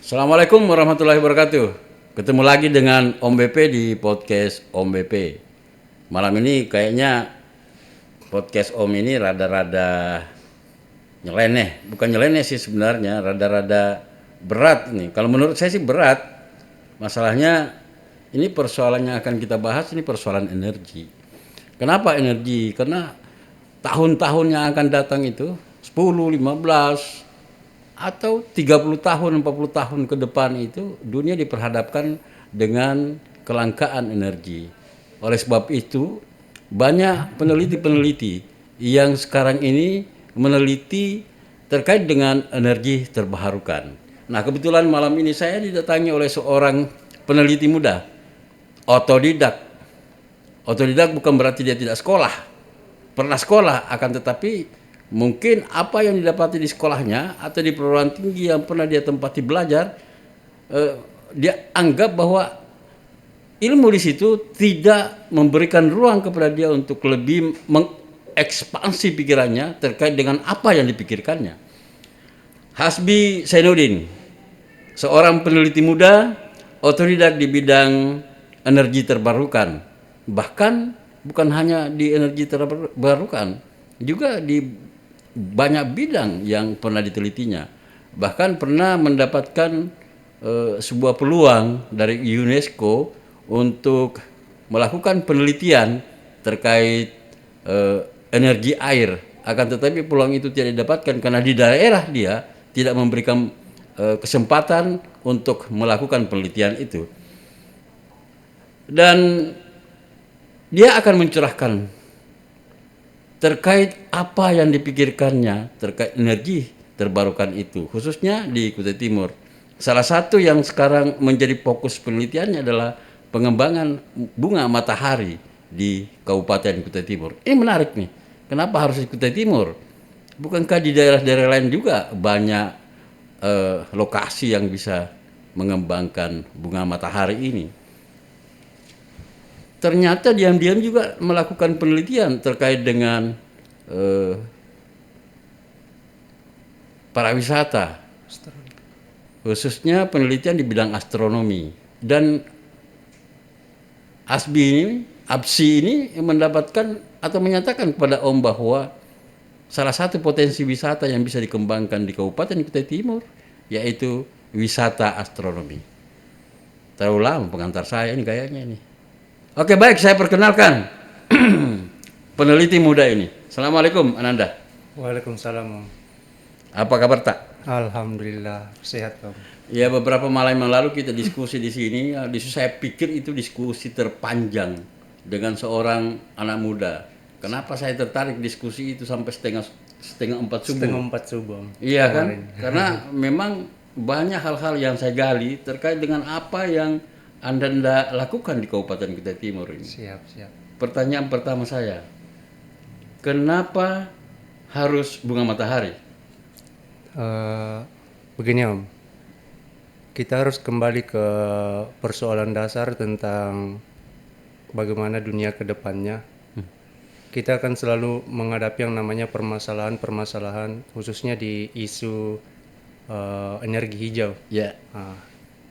Assalamualaikum warahmatullahi wabarakatuh. Ketemu lagi dengan Om BP di podcast Om BP. Malam ini kayaknya podcast Om ini rada-rada nyeleneh. Bukan nyeleneh sih sebenarnya, rada-rada berat nih. Kalau menurut saya sih berat. Masalahnya ini persoalan yang akan kita bahas ini persoalan energi. Kenapa energi? Karena tahun-tahun yang akan datang itu 10, 15 atau 30 tahun, 40 tahun ke depan itu dunia diperhadapkan dengan kelangkaan energi. Oleh sebab itu, banyak peneliti-peneliti yang sekarang ini meneliti terkait dengan energi terbarukan. Nah, kebetulan malam ini saya didatangi oleh seorang peneliti muda, otodidak. Otodidak bukan berarti dia tidak sekolah. Pernah sekolah, akan tetapi mungkin apa yang didapati di sekolahnya atau di perguruan tinggi yang pernah dia tempati belajar, dia anggap bahwa ilmu di situ tidak memberikan ruang kepada dia untuk lebih mengekspansi pikirannya terkait dengan apa yang dipikirkannya. Hasbi Zainuddin, seorang peneliti muda, otodidak di bidang energi terbarukan. Bahkan bukan hanya di energi terbarukan, juga di banyak bidang yang pernah ditelitinya. Bahkan pernah mendapatkan sebuah peluang dari UNESCO untuk melakukan penelitian terkait energi air. Akan tetapi peluang itu tidak didapatkan karena di daerah dia tidak memberikan kesempatan untuk melakukan penelitian itu. Dan dia akan mencurahkan terkait apa yang dipikirkannya terkait energi terbarukan itu, khususnya di Kutai Timur. Salah satu yang sekarang menjadi fokus penelitiannya adalah pengembangan bunga matahari di Kabupaten Kutai Timur. Ini menarik nih. Kenapa harus di Kutai Timur? Bukankah di daerah-daerah lain juga banyak lokasi yang bisa mengembangkan bunga matahari ini? Ternyata diam-diam juga melakukan penelitian terkait dengan pariwisata, khususnya penelitian di bidang astronomi. Dan ABSI ini mendapatkan atau menyatakan kepada Om bahwa salah satu potensi wisata yang bisa dikembangkan di Kabupaten Kutai Timur yaitu wisata astronomi. Terlalu lama pengantar saya ini kayaknya ini. Oke, baik, saya perkenalkan peneliti muda ini. Assalamualaikum Ananda. Waalaikumsalam, Om. Apa kabar tak? Alhamdulillah sehat, Om. Ya, beberapa malam yang lalu kita diskusi di sini. Saya pikir itu diskusi terpanjang dengan seorang anak muda. Kenapa saya tertarik diskusi itu sampai setengah 4 subuh? Setengah 4 subuh, Om. Iya kan? Karena memang banyak hal-hal yang saya gali terkait dengan apa yang Anda lakukan di Kabupaten Kutai Timur ini. Siap. Pertanyaan pertama saya, kenapa harus bunga matahari? Begini, Om. Kita harus kembali ke persoalan dasar tentang bagaimana dunia ke depannya. Kita akan selalu menghadapi yang namanya permasalahan-permasalahan, khususnya di isu energi hijau. Ya.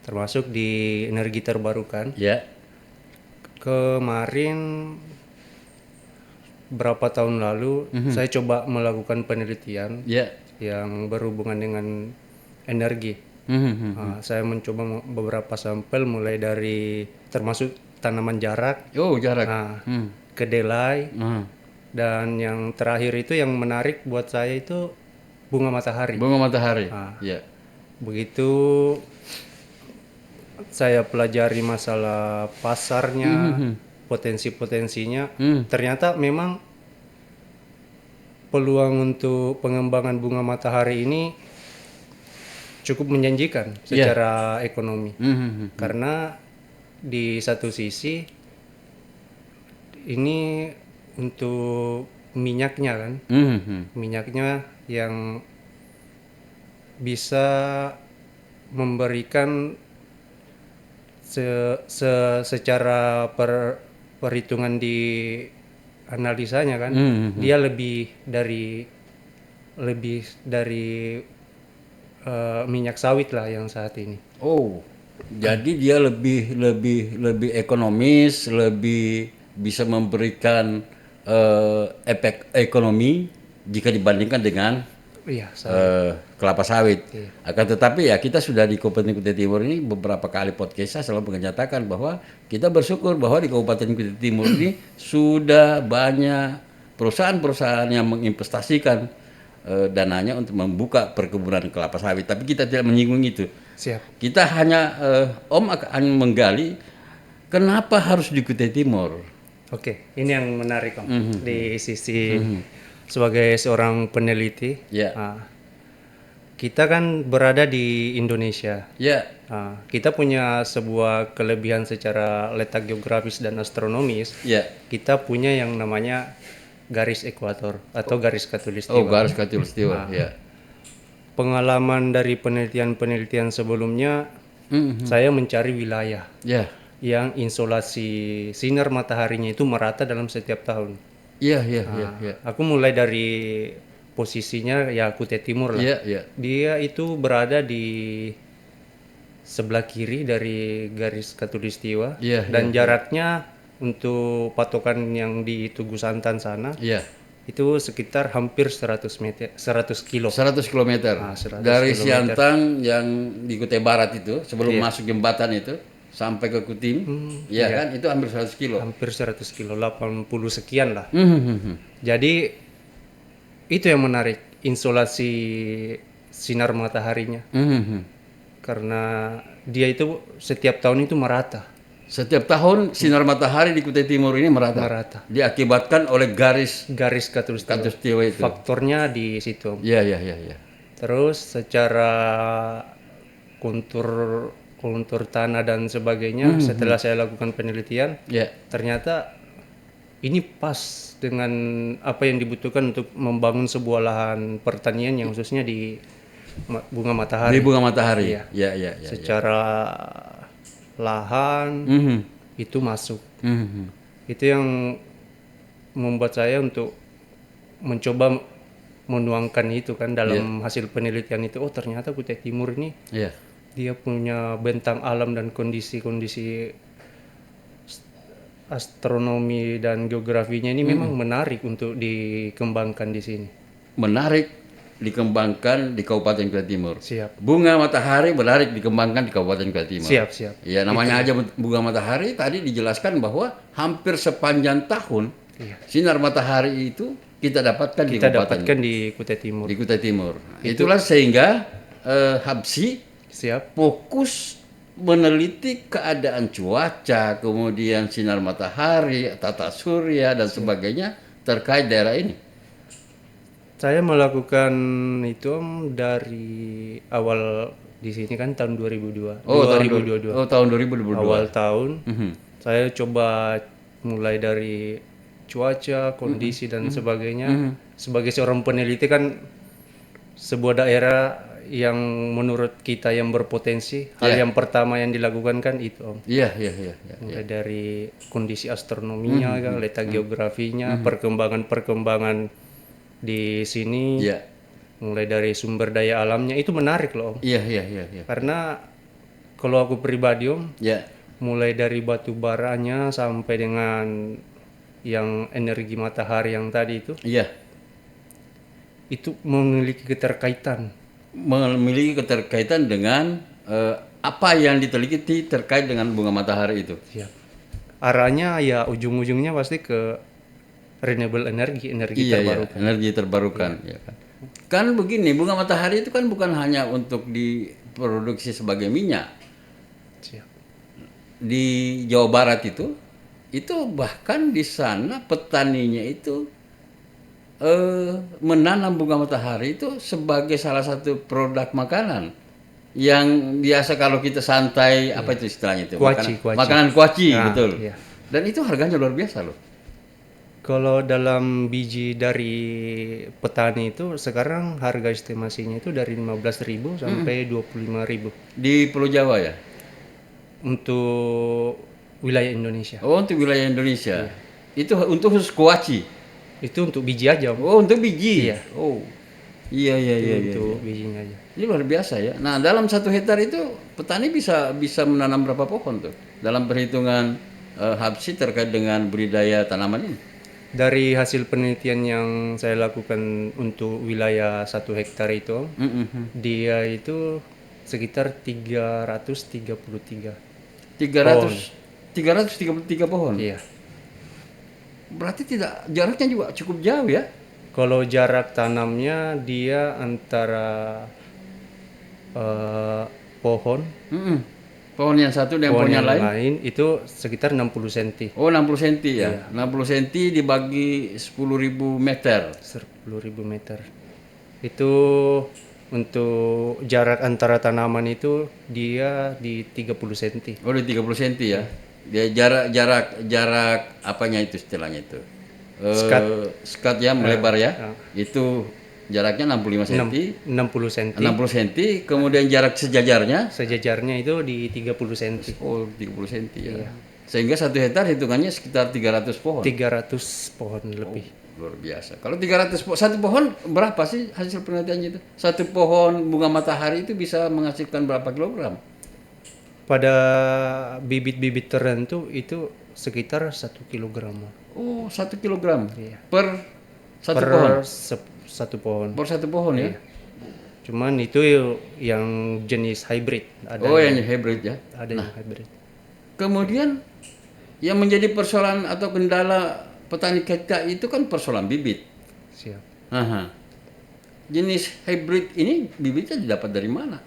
Termasuk di energi terbarukan. Ya. Kemarin berapa tahun lalu saya coba melakukan penelitian yang berhubungan dengan energi. Saya mencoba beberapa sampel mulai dari termasuk tanaman jarak, kedelai, dan yang terakhir itu yang menarik buat saya itu bunga matahari. Begitu saya pelajari masalah pasarnya, potensi-potensinya, ternyata memang peluang untuk pengembangan bunga matahari ini cukup menjanjikan secara ekonomi. Karena di satu sisi ini untuk minyaknya kan, minyaknya yang bisa memberikan secara perhitungan di analisanya kan, dia lebih dari minyak sawit lah yang saat ini. Oh, jadi dia lebih ekonomis, lebih bisa memberikan efek ekonomi jika dibandingkan dengan Iya, kelapa sawit. Iya. Akan tetapi ya kita sudah di Kabupaten Kutai Timur ini beberapa kali podcast saya selalu menyatakan bahwa kita bersyukur bahwa di Kabupaten Kutai Timur ini sudah banyak perusahaan-perusahaan yang menginvestasikan dananya untuk membuka perkebunan kelapa sawit. Tapi kita tidak menyinggung itu. siap. Kita hanya Om akan menggali kenapa harus di Kutai Timur. Oke, ini yang menarik Om. Di sisi sebagai seorang peneliti, Ya, kita kan berada di Indonesia. ya, Kita punya sebuah kelebihan secara letak geografis dan astronomis. ya. Kita punya yang namanya garis ekuator atau garis Oh, khatulistiwa. garis khatulistiwa. Ya. Pengalaman dari penelitian-penelitian sebelumnya, saya mencari wilayah Ya. yang insolasi sinar mataharinya itu merata dalam setiap tahun. Iya, iya, iya, iya. Aku mulai dari posisinya ya Kutai Timur lah. Iya, iya. Dia itu berada di sebelah kiri dari garis khatulistiwa Iya, dan jaraknya untuk patokan yang di Tugu Santan sana Iya. itu sekitar hampir 100 meter, 100 kilo. 100 km. 100 Dari kilometer. Siantang yang di Kutai Barat itu, sebelum masuk jembatan itu sampai ke Kutim, ya kan itu hampir 100 kilo. Hampir 100 kilo, 80 sekian lah. Hmm. Jadi itu yang menarik, insolasi sinar mataharinya. Hmm. Karena dia itu setiap tahun itu merata. Setiap tahun sinar matahari di Kutai Timur ini merata. Merata. Diakibatkan oleh garis Garis khatulistiwa. khatulistiwa itu. Faktornya di situ. Iya, iya, iya, iya. Terus secara kontur tanah dan sebagainya, setelah saya lakukan penelitian, Iya. ternyata ini pas dengan apa yang dibutuhkan untuk membangun sebuah lahan pertanian yang khususnya di bunga Di matahari. bunga matahari. Iya. Iya, iya, iya. Secara lahan Mhm. itu masuk. Mhm. Itu yang membuat saya untuk mencoba menuangkan itu kan dalam hasil penelitian itu. Oh, ternyata Kutai Timur ini Iya. dia punya bentang alam dan kondisi-kondisi astronomi dan geografinya ini memang menarik untuk dikembangkan di sini. Menarik dikembangkan di Kabupaten Kutai Timur. Siap. Bunga matahari menarik dikembangkan di Kabupaten Kutai Timur. Siap, siap. Ya, namanya aja bunga matahari tadi dijelaskan bahwa hampir sepanjang tahun Iya. sinar matahari itu kita dapatkan di Kita Kabupaten dapatkan di Kutai Timur. di Kutai Timur. Itulah sehingga Habsi Siap. fokus meneliti keadaan cuaca, kemudian sinar matahari, tata surya dan sebagainya terkait daerah ini. Saya melakukan itu dari awal di sini kan tahun 2002. Oh, 2022. tahun 2022. Awal tahun Mhm. saya coba mulai dari cuaca, kondisi dan sebagainya. Sebagai seorang peneliti kan sebuah daerah yang menurut kita yang berpotensi, hal yang pertama yang dilakukan kan itu Om. Iya, iya, iya, iya. Mulai dari kondisi astronominya, kan, letak geografinya, perkembangan-perkembangan di sini, Iya. mulai dari sumber daya alamnya itu menarik loh Om. Iya, iya, iya, iya. Karena kalau aku pribadi Om, Ya. mulai dari batu baranya sampai dengan yang energi matahari yang tadi Iya. itu memiliki keterkaitan. Memiliki keterkaitan dengan apa yang diteliti terkait dengan bunga matahari itu. Siap. Arahnya ya ujung-ujungnya pasti ke renewable energi, energi Iya, terbarukan. iya, energi terbarukan. Ya kan. Kan begini, bunga matahari itu kan bukan hanya untuk diproduksi sebagai minyak. Siap. Di Jawa Barat itu bahkan di sana petaninya itu menanam bunga matahari itu sebagai salah satu produk makanan yang biasa kalau kita santai apa itu istilahnya itu Kuaci, makanan kuaci, Nah, betul. iya. Dan itu harganya luar biasa loh. Kalau dalam biji dari petani itu sekarang harga estimasinya itu dari 15.000 sampai 25.000 Di Pulau Jawa ya. untuk wilayah Indonesia. Oh, untuk wilayah Indonesia. Itu untuk khusus kuaci. Itu untuk biji aja Om. Oh, untuk biji. Iya. Oh. Iya, iya, iya, iya. untuk bijinya aja. Ini luar biasa ya. Nah, dalam 1 hektar itu petani bisa menanam berapa pohon tuh? Dalam perhitungan Habsi terkait dengan budidaya tanaman ini. Dari hasil penelitian yang saya lakukan untuk wilayah 1 hektar itu, dia itu sekitar 333 pohon. 333 pohon. Iya. Berarti tidak jaraknya juga cukup jauh ya? Kalau jarak tanamnya dia antara pohon Mm-mm. Pohon yang satu dengan pohon pohon yang yang lain. lain itu sekitar 60 cm. Oh, 60 cm ya. 60 cm dibagi 10.000 meter. 10.000 meter. Itu untuk jarak antara tanaman itu dia di 30 cm. Oh, di 30 cm ya. Dia jarak apanya itu istilahnya itu? Skat ya, melebar ya. Itu jaraknya 65 cm. 60 cm. 60 cm, kemudian jarak sejajarnya Sejajarnya itu di 30 cm. 30 cm ya. Sehingga 1 hektar hitungannya sekitar 300 pohon. 300 pohon lebih. Luar biasa. Kalau 300 satu pohon berapa sih hasil penelitiannya itu? Satu pohon bunga matahari itu bisa menghasilkan berapa kilogram? Pada bibit-bibit tertentu itu sekitar 1 kilogram Oh, 1 kilogram Iya. per satu per pohon. satu pohon. Per satu pohon ya. Cuman itu yang jenis hybrid. Oh, yang hybrid ya. Ada yang hybrid. Kemudian yang menjadi persoalan atau kendala petani kita itu kan persoalan bibit. Siap. Aha. Jenis hybrid ini bibitnya didapat dari mana?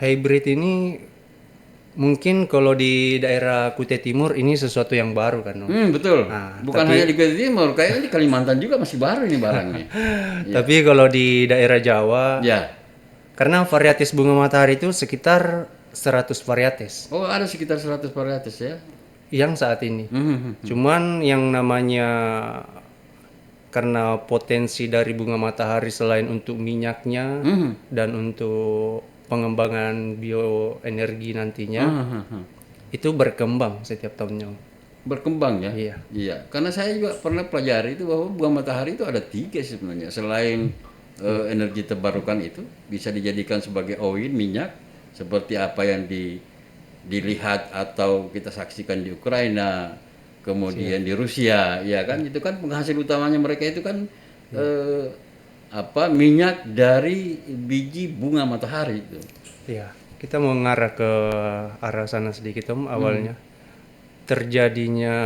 Hybrid ini mungkin kalau di daerah Kutai Timur ini sesuatu yang baru kan, Om. Betul. Nah, Bukan hanya di Kutai Timur, kayaknya di Kalimantan juga masih baru ini barangnya. Tapi kalau di daerah Jawa, Ya. karena varietas bunga matahari itu sekitar 100 varietas Oh, ada sekitar 100 varietas ya. yang saat ini. Mhm. Cuman yang namanya karena potensi dari bunga matahari selain untuk minyaknya dan untuk pengembangan bioenergi nantinya itu berkembang setiap tahunnya. Berkembang ya. Iya. Iya. Karena saya juga pernah pelajari itu bahwa bunga matahari itu ada 3 sebenarnya. Selain energi terbarukan itu bisa dijadikan sebagai oil minyak seperti apa yang dilihat atau kita saksikan di Ukraina, kemudian di Rusia, ya kan itu kan penghasil utamanya mereka itu kan minyak dari biji bunga matahari itu. Iya, kita mau ngarah ke arah sana sedikit Om. Awalnya terjadinya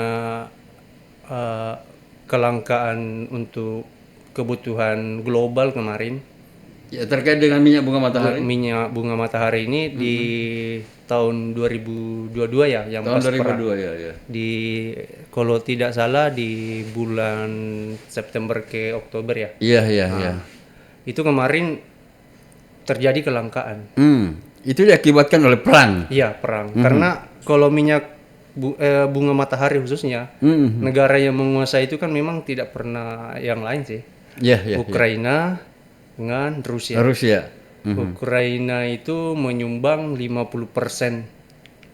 kelangkaan untuk kebutuhan global kemarin. Ya terkait dengan minyak bunga matahari. Minyak bunga matahari ini di tahun 2022 ya, yang Tahun pas perang. 2002 ya, ya. Di kalau tidak salah di bulan September ke Oktober ya. Iya, iya, iya. Itu kemarin terjadi kelangkaan. Itu diakibatkan oleh perang. Iya, perang. Karena kalau minyak bunga matahari khususnya, negara yang menguasai itu kan memang tidak pernah yang lain sih. Iya, iya. Ukraina dengan Rusia. Rusia. Ukraina itu menyumbang 50%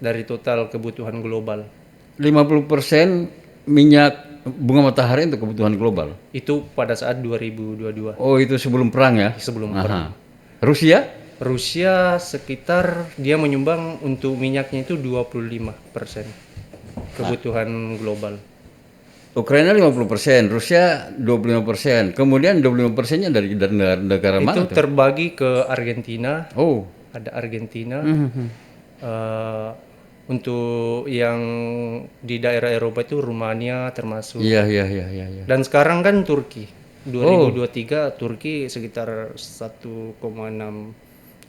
dari total kebutuhan global. 50% minyak bunga matahari untuk kebutuhan global. Itu pada saat 2022. Oh, itu sebelum perang ya? Sebelum Aha. perang. Rusia? Rusia sekitar dia menyumbang untuk minyaknya itu 25% kebutuhan global. Ukraina 50%, Rusia 25%. Kemudian 25%-nya dari negara mana Itu tuh? terbagi ke Argentina, Oh. ada Argentina. Untuk yang di daerah Eropa itu Rumania termasuk. Iya, iya, iya, iya, iya. Dan sekarang kan Turki. 2023 Turki sekitar 1,6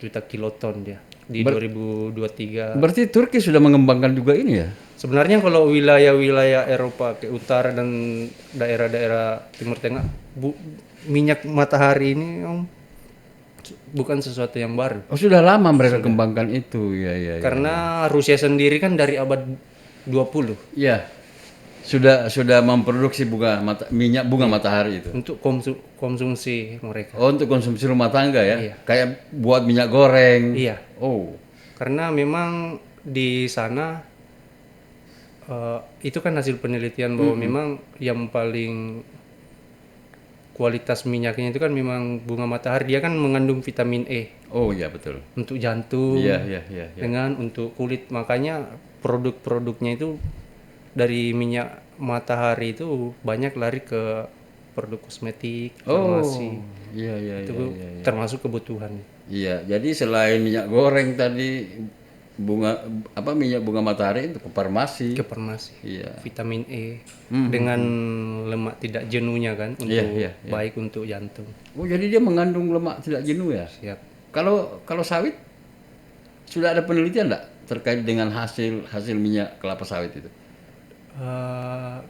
juta kiloton dia di 2023. Berarti Turki sudah mengembangkan juga ini ya? Sebenarnya kalau wilayah-wilayah Eropa ke utara dan daerah-daerah Timur Tengah, minyak matahari ini Om, bukan sesuatu yang baru. Oh, sudah lama mereka kembangkan itu. Ya, ya, ya. Karena Rusia sendiri kan dari abad 20 Ya. Sudah memproduksi minyak bunga matahari itu. untuk konsumsi mereka. Oh, untuk konsumsi rumah tangga ya? Iya. Kayak buat minyak goreng. Iya. Oh. Karena memang di sana itu kan hasil penelitian bahwa memang yang paling kualitas minyaknya itu kan memang bunga matahari, dia kan mengandung vitamin E Oh iya betul. untuk jantung Iya, iya, iya, iya. dengan untuk kulit, makanya produk-produknya itu dari minyak matahari itu banyak lari ke produk kosmetik, Oh, farmasi, iya, iya, itu iya, iya. termasuk kebutuhan. Iya, jadi selain minyak goreng tadi bunga minyak bunga matahari itu ke farmasi. Ke farmasi, Iya. vitamin E dengan lemak tidak jenuhnya kan, untuk Iya, iya, iya. baik untuk jantung. Oh, jadi dia mengandung lemak tidak jenuh ya? Siap. Kalau sawit sudah ada penelitian enggak terkait dengan hasil minyak kelapa sawit itu?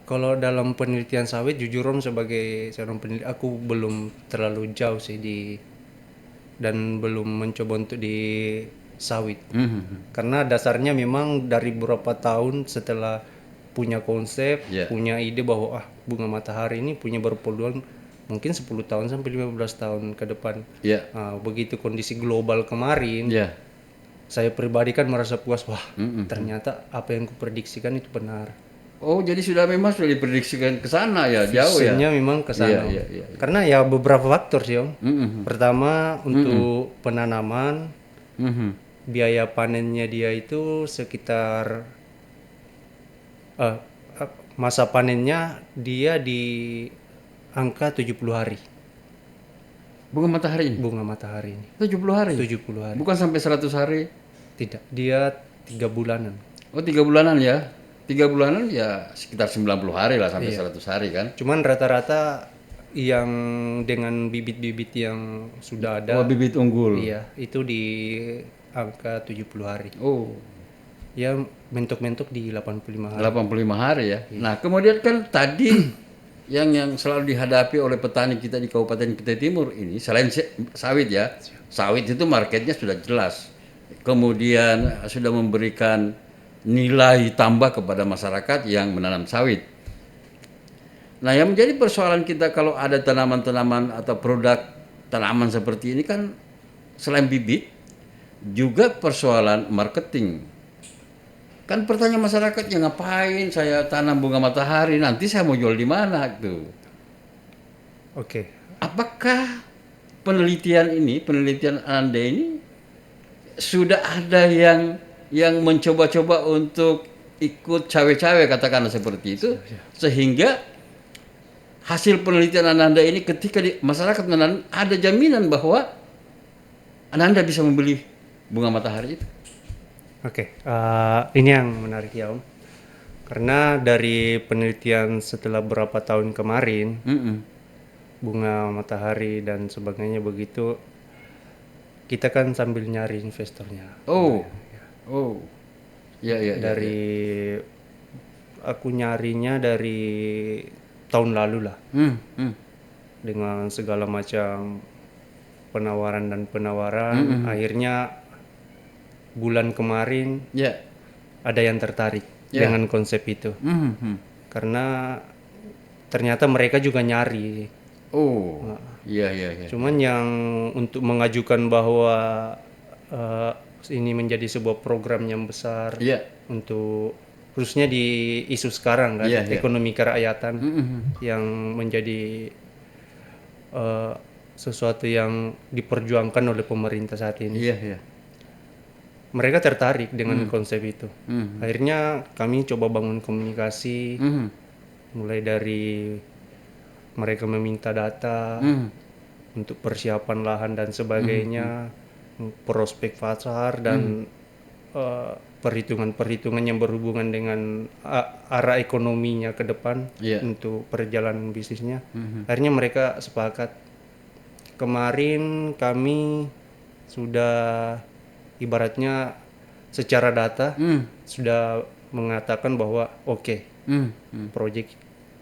Kalau dalam penelitian sawit, jujur Om, sebagai seorang peneliti, aku belum terlalu jauh sih dan belum mencoba untuk di sawit. Karena dasarnya memang dari beberapa tahun setelah punya konsep, Iya. punya ide bahwa bunga matahari ini punya berpeluang mungkin 10 tahun sampai 15 tahun ke depan. Iya. Begitu kondisi global kemarin, Iya. saya pribadi kan merasa puas, ternyata apa yang kuprediksikan itu benar. Oh, jadi memang sudah diprediksikan ke sana ya, jauh ya? Visionnya memang ke sana. Iya, iya, iya. Karena ya beberapa faktor sih Om. Mm-mm. Pertama untuk penanaman, Mhm. biaya panennya dia itu sekitar masa panennya dia di angka 70 hari Bunga matahari ini bunga matahari ini. 70 hari. 70 hari. Bukan sampai 100 hari. Tidak, dia 3 bulanan. Oh, 3 bulanan ya. 3 bulanan ya sekitar 90 hari lah sampai 100 hari kan. Cuman rata-rata yang dengan bibit-bibit yang sudah ada, Oh, bibit unggul. iya, itu di angka 70 hari. Oh, Ya mentok-mentok di 85 hari. 85 hari ya. Nah, kemudian kan tadi yang selalu dihadapi oleh petani kita di Kabupaten Kutai Timur ini selain sawit ya. Sawit itu marketnya sudah jelas. Kemudian sudah memberikan nilai tambah kepada masyarakat yang menanam sawit. Nah, yang menjadi persoalan kita kalau ada tanaman-tanaman atau produk tanaman seperti ini kan selain bibit juga persoalan marketing. Kan pertanyaan masyarakat, ya ngapain saya tanam bunga matahari, nanti saya mau jual di mana tuh. Oke. Apakah penelitian Anda ini sudah ada yang mencoba-coba untuk ikut cawe-cawe katakanlah seperti itu, sehingga hasil penelitian Anda ini ketika masyarakat menanam ada jaminan bahwa Anda bisa membeli bunga matahari itu? Oke, ini yang menarik ya Om. Karena dari penelitian setelah beberapa tahun kemarin, bunga matahari dan sebagainya begitu, kita kan sambil nyari investornya. Oh, ya. Dari aku nyarinya dari tahun lalu lah, dengan segala macam penawaran dan penawaran, akhirnya bulan kemarin Ya. ada yang tertarik dengan konsep itu. Karena ternyata mereka juga nyari. Oh, iya. Cuman yang untuk mengajukan bahwa ini menjadi sebuah program yang besar Iya. untuk khususnya di isu sekarang kan, ekonomi kerakyatan yang menjadi sesuatu yang diperjuangkan oleh pemerintah saat ini. Iya. Mereka tertarik dengan konsep itu. Akhirnya kami coba bangun komunikasi, mulai dari mereka meminta data untuk persiapan lahan dan sebagainya, prospek pasar dan perhitungan-perhitungan yang berhubungan dengan arah ekonominya ke depan untuk perjalanan bisnisnya. Akhirnya mereka sepakat. Kemarin kami sudah ibaratnya secara data sudah mengatakan bahwa proyek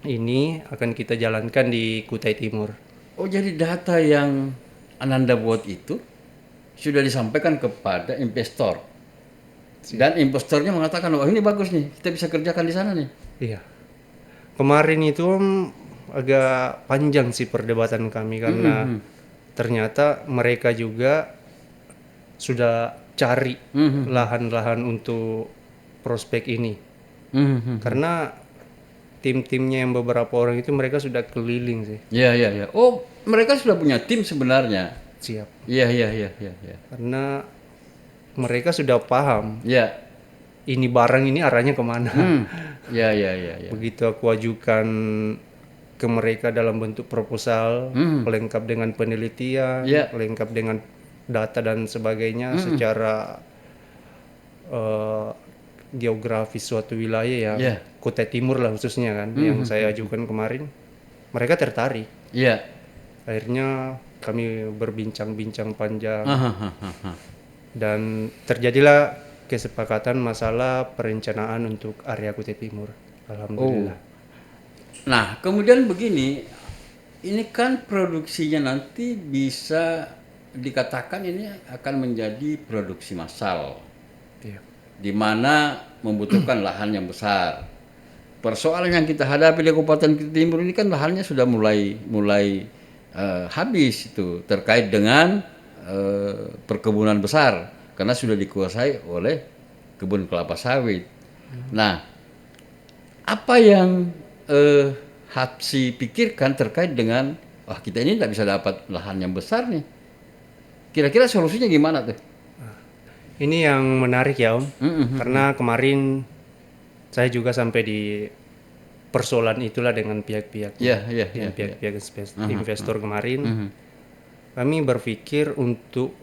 ini akan kita jalankan di Kutai Timur. Oh, jadi data yang Ananda buat itu sudah disampaikan kepada investor. Dan investornya mengatakan, "Wah, ini bagus nih, kita bisa kerjakan di sana nih." Iya. Kemarin itu agak panjang sih perdebatan kami karena ternyata mereka juga sudah cari lahan-lahan untuk prospek ini. Karena tim-timnya yang beberapa orang itu mereka sudah keliling sih. Iya, iya, iya. Oh, mereka sudah punya tim sebenarnya. Siap. Iya, iya, iya, iya, iya. Karena mereka sudah paham Iya. ini barang ini arahnya kemana. Iya, iya, iya, iya. Begitu aku ajukan ke mereka dalam bentuk proposal, lengkap dengan penelitian, Iya. lengkap dengan data dan sebagainya secara geografis suatu wilayah ya, Iya. Kutai Timur lah khususnya kan, yang saya ajukan kemarin, mereka tertarik. Iya. Akhirnya kami berbincang-bincang panjang Hahaha. dan terjadilah kesepakatan masalah perencanaan untuk area Kutai Timur. Alhamdulillah. Nah, kemudian begini, ini kan produksinya nanti bisa dikatakan ini akan menjadi produksi massal, Iya. di mana membutuhkan lahan yang besar. Persoalan yang kita hadapi di Kabupaten Kutai Timur ini kan lahannya sudah mulai habis itu terkait dengan perkebunan besar karena sudah dikuasai oleh kebun kelapa sawit. Nah, apa yang Hapsi pikirkan terkait dengan kita ini tidak bisa dapat lahan yang besar nih. Kira-kira solusinya gimana tuh? Ini yang menarik ya Om, karena kemarin saya juga sampai di persoalan itulah dengan pihak-pihak, dengan pihak-pihak investor kemarin. Kami berpikir untuk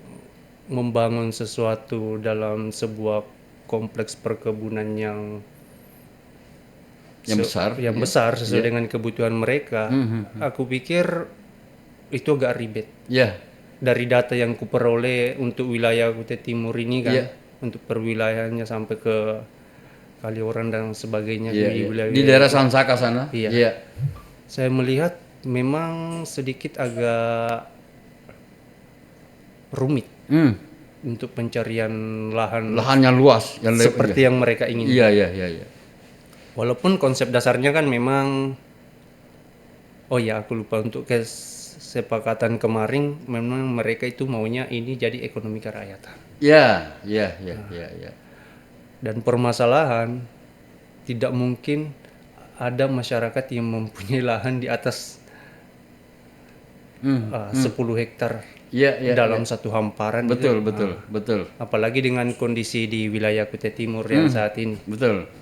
membangun sesuatu dalam sebuah kompleks perkebunan yang besar sesuai dengan kebutuhan mereka. Aku pikir itu agak ribet. Dari data yang kuperoleh untuk wilayah Kutai Timur ini kan, untuk perwilayahannya sampai ke Kaliurang dan sebagainya di daerah Sansaka sana. Saya melihat memang sedikit agak rumit untuk pencarian lahannya luas seperti yang mereka inginkan. Iya. Walaupun konsep dasarnya kan memang, aku lupa, untuk kesepakatan kemarin memang mereka itu maunya ini jadi ekonomi kerakyatan. Iya. Dan permasalahan tidak mungkin ada masyarakat yang mempunyai lahan di atas 10 hektar dalam satu hamparan. Betul. Apalagi dengan kondisi di wilayah Kutai Timur yang saat ini. Betul.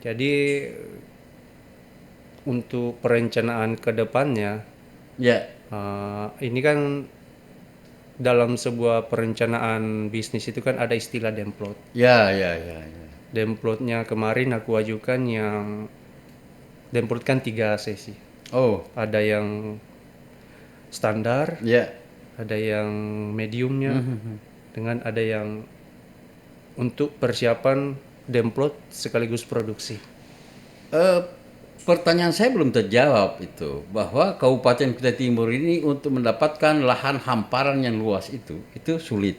Jadi untuk perencanaan ke depannya, ini kan dalam sebuah perencanaan bisnis itu kan ada istilah demplot. Demplotnya kemarin aku ajukan yang demplot kan 3 sesi. Ada yang standar, ada yang mediumnya, dengan ada yang untuk persiapan demplot sekaligus produksi. Pertanyaan saya belum terjawab itu, bahwa Kabupaten Kutai Timur ini untuk mendapatkan lahan hamparan yang luas itu sulit.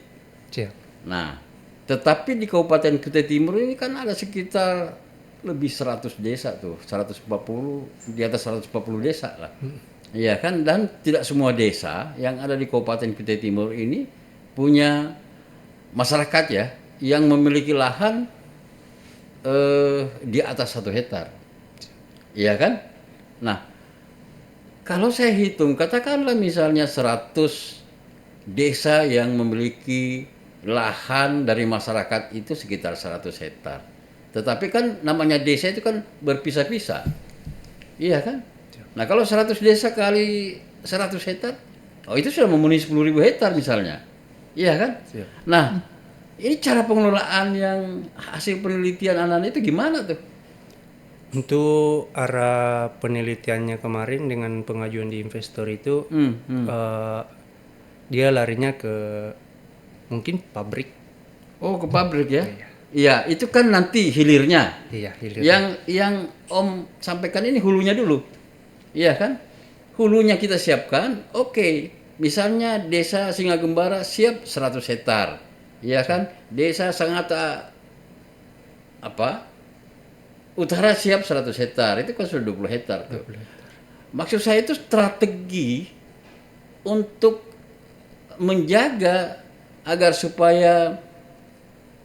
Nah, tetapi di Kabupaten Kutai Timur ini kan ada sekitar lebih 100 desa tuh, 140, di atas 140 desa lah. Iya kan, dan tidak semua desa yang ada di Kabupaten Kutai Timur ini punya masyarakat ya yang memiliki lahan di atas 1 hektar. Iya kan? Nah, kalau saya hitung, katakanlah misalnya 100 desa yang memiliki lahan dari masyarakat itu sekitar 100 hektar. Tetapi kan namanya desa itu kan berpisah-pisah. Iya kan? Nah, kalau 100 desa kali 100 hektar, itu sudah memenuhi 10.000 hektar misalnya. Iya kan? Nah, ini cara pengelolaan yang hasil penelitian anak-anak itu gimana tuh? Untuk arah penelitiannya kemarin dengan pengajuan di investor itu, dia larinya ke mungkin pabrik. Ke pabrik ya? Iya, itu kan nanti hilirnya. Yang Om sampaikan ini hulunya dulu. Iya kan? Hulunya kita siapkan, misalnya desa Singagembara siap 100 hektar. Iya kan? Desa Sangatta Utara siap 100 hektar. Itu kan sudah 20 hektar tuh. Maksud saya itu strategi untuk menjaga agar supaya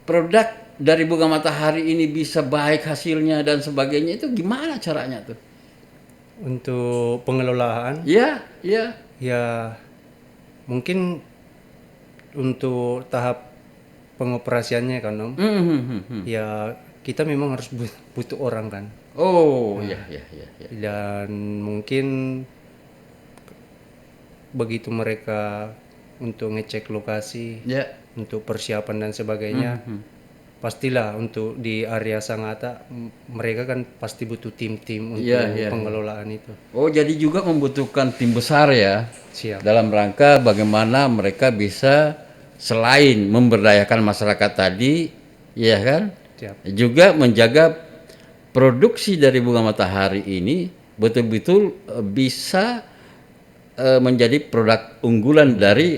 produk dari bunga matahari ini bisa baik hasilnya dan sebagainya, itu gimana caranya tuh? Untuk pengelolaan Ya, ya. ya mungkin untuk tahap pengoperasiannya kan Om, ya kita memang harus butuh orang kan. Oh, ya, ya, ya, ya. Dan mungkin begitu mereka untuk ngecek lokasi, Ya. untuk persiapan dan sebagainya, pastilah untuk di area Sangatta mereka kan pasti butuh tim-tim untuk Iya, iya, pengelolaan itu. Oh, jadi juga membutuhkan tim besar ya, Siap. dalam rangka bagaimana mereka bisa selain memberdayakan masyarakat tadi, ya kan, Siap. juga menjaga produksi dari bunga matahari ini betul-betul bisa menjadi produk unggulan dari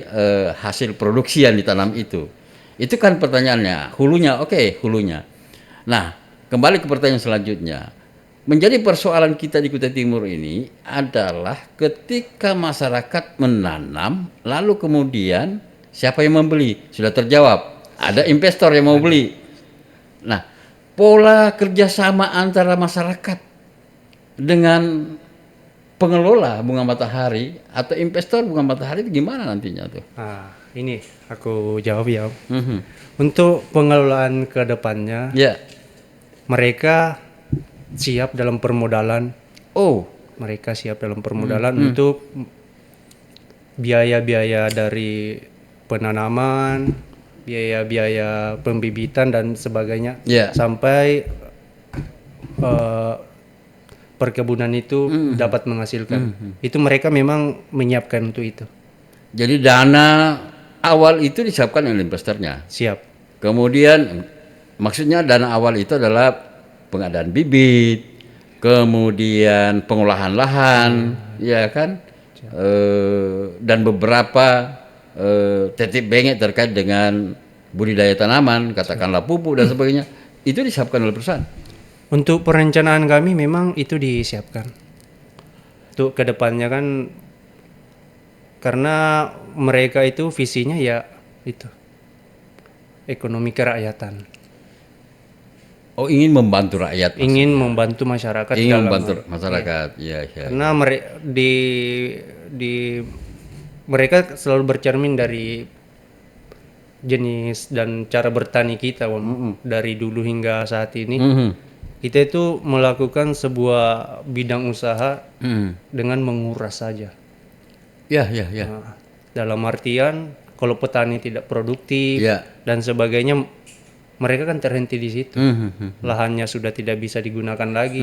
hasil produksi yang ditanam itu. Itu kan pertanyaannya, hulunya, oke, hulunya. Nah, kembali ke pertanyaan selanjutnya. Menjadi persoalan kita di Kutai Timur ini adalah ketika masyarakat menanam, lalu kemudian siapa yang membeli? Sudah terjawab, ada investor yang mau beli. Nah, pola kerjasama antara masyarakat dengan pengelola bunga matahari atau investor bunga matahari itu gimana nantinya tuh? Ini aku jawab ya Om. Mhm. Untuk pengelolaan ke depannya, Ya. mereka siap dalam permodalan. Oh. Mereka siap dalam permodalan untuk biaya-biaya dari penanaman, biaya-biaya pembibitan dan sebagainya, Ya. sampai perkebunan itu dapat menghasilkan. Itu mereka memang menyiapkan untuk itu. Jadi dana awal itu disiapkan oleh investornya. Siap. Kemudian maksudnya dana awal itu adalah pengadaan bibit, kemudian pengolahan lahan, ya kan, dan beberapa tetik bengek terkait dengan budidaya tanaman, katakanlah pupuk dan sebagainya, itu disiapkan oleh perusahaan. Untuk perencanaan kami memang itu disiapkan. Untuk kedepannya kan, karena mereka itu visinya ya itu ekonomi kerakyatan, Oh, ingin membantu rakyat, ingin membantu masyarakat ingin dalam membantu masyarakat, ya. karena mereka selalu bercermin dari jenis dan cara bertani kita Om. Dari dulu hingga saat ini kita itu melakukan sebuah bidang usaha dengan menguras saja. Ya, ya, ya. Nah, dalam artian kalau petani tidak produktif Ya. dan sebagainya, mereka kan terhenti di situ. Lahannya sudah tidak bisa digunakan lagi.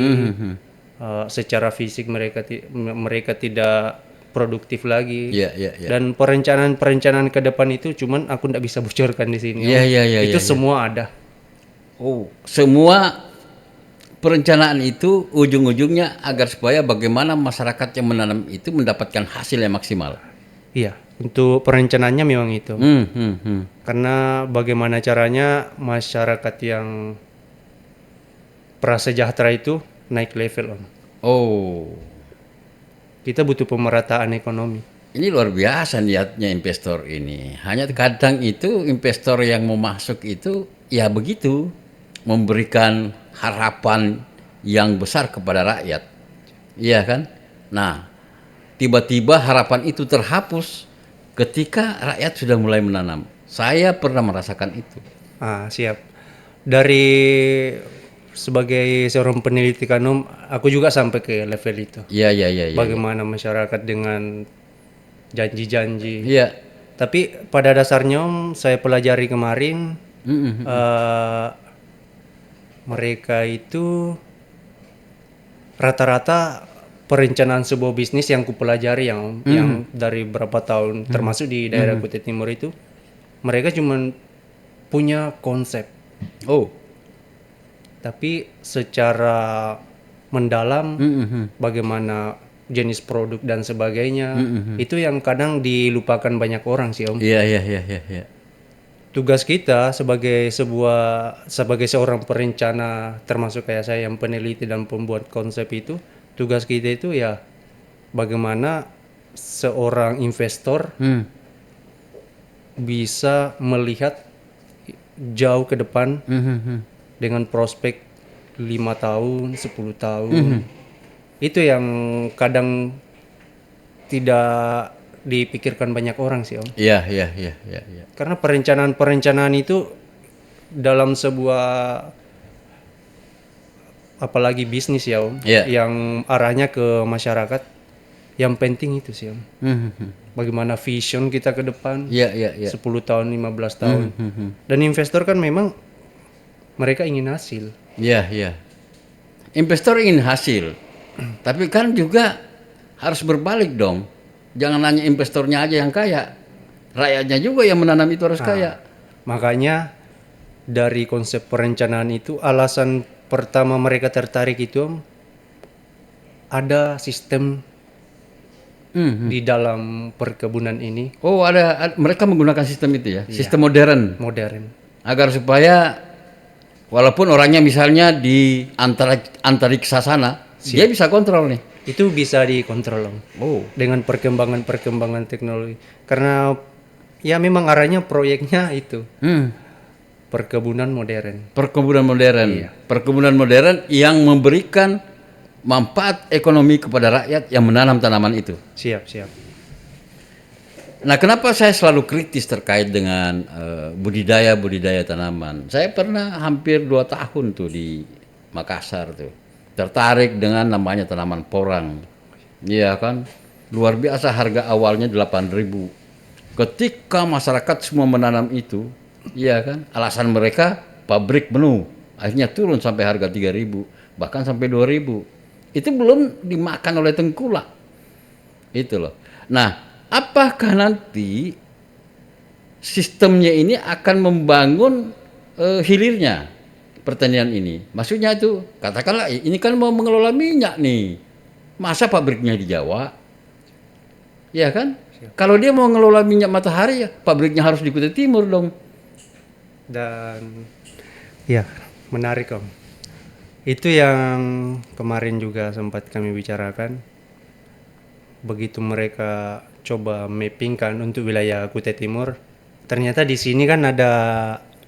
Secara fisik mereka tidak produktif lagi. Ya, ya, ya. Dan perencanaan ke depan itu cuman aku tidak bisa bocorkan di sini. Ya, ya, ya, itu ya, semua ada. Oh, semua perencanaan itu ujung-ujungnya agar supaya bagaimana masyarakat yang menanam itu mendapatkan hasil yang maksimal. Iya, untuk perencanaannya memang itu. Karena bagaimana caranya masyarakat yang prasejahtera itu naik level Om. Oh, Kita butuh pemerataan ekonomi. ini luar biasa niatnya investor ini. Hanya kadang itu investor yang mau masuk itu ya begitu, memberikan harapan yang besar kepada rakyat. Iya kan? Nah, tiba-tiba harapan itu terhapus ketika rakyat sudah mulai menanam. Saya pernah merasakan itu. Siap. Dari sebagai seorang peneliti kanum, aku juga sampai ke level itu. Iya, iya, iya, iya. Bagaimana masyarakat dengan janji-janji. Iya. Tapi pada dasarnya Om, saya pelajari kemarin, mereka itu rata-rata perencanaan sebuah bisnis yang kupelajari yang dari berapa tahun, termasuk di daerah Kutai Timur itu, mereka cuma punya konsep. Oh. Tapi secara mendalam bagaimana jenis produk dan sebagainya, itu yang kadang dilupakan banyak orang sih Om. Iya, iya, iya, iya, iya. Tugas kita sebagai seorang perencana, termasuk kayak saya yang peneliti dan pembuat konsep itu, tugas kita itu ya bagaimana seorang investor bisa melihat jauh ke depan Mhm. dengan prospek 5 tahun, 10 tahun. Itu yang kadang tidak dipikirkan banyak orang sih Om. Iya, iya, iya, iya, iya. Karena perencanaan itu dalam sebuah apalagi bisnis ya Om, Iya. yang arahnya ke masyarakat, yang penting itu sih Om. Mhm. Bagaimana vision kita ke depan, Iya, iya, iya. 10 tahun, 15 tahun. Mhm. Dan investor kan memang mereka ingin hasil. Iya, iya. Investor ingin hasil, tapi kan juga harus berbalik dong. Jangan hanya investornya aja yang kaya, rakyatnya juga yang menanam itu harus kaya. Makanya dari konsep perencanaan itu alasan pertama mereka tertarik itu Om, ada sistem di dalam perkebunan ini Oh, mereka menggunakan sistem itu ya, sistem modern, modern. agar supaya walaupun orangnya misalnya di antariksa sana, dia bisa kontrol nih. Itu bisa dikontrol Om, Oh, dengan perkembangan teknologi. Karena ya memang arahnya proyeknya itu perkebunan modern. perkebunan modern, perkebunan modern yang memberikan manfaat ekonomi kepada rakyat yang menanam tanaman itu. Siap, siap. Nah, kenapa saya selalu kritis terkait dengan budidaya tanaman? Saya pernah hampir 2 tahun tuh di Makassar tuh, tertarik dengan namanya tanaman porang. Iya kan, luar biasa harga awalnya 8.000. Ketika masyarakat semua menanam itu, iya kan, alasan mereka pabrik penuh, akhirnya turun sampai harga 3.000, bahkan sampai 2.000. Itu belum dimakan oleh tengkulak. Itu loh. Nah, apakah nanti sistemnya ini akan membangun hilirnya pertanian ini? Maksudnya itu, katakanlah ini kan mau mengelola minyak nih. Masa pabriknya di Jawa? Ya kan? Kalau dia mau mengelola minyak matahari ya pabriknya harus di Kutai Timur dong. Dan ya, menarik Om. Itu yang kemarin juga sempat kami bicarakan. Begitu mereka coba mappingkan untuk wilayah Kutai Timur, ternyata di sini kan ada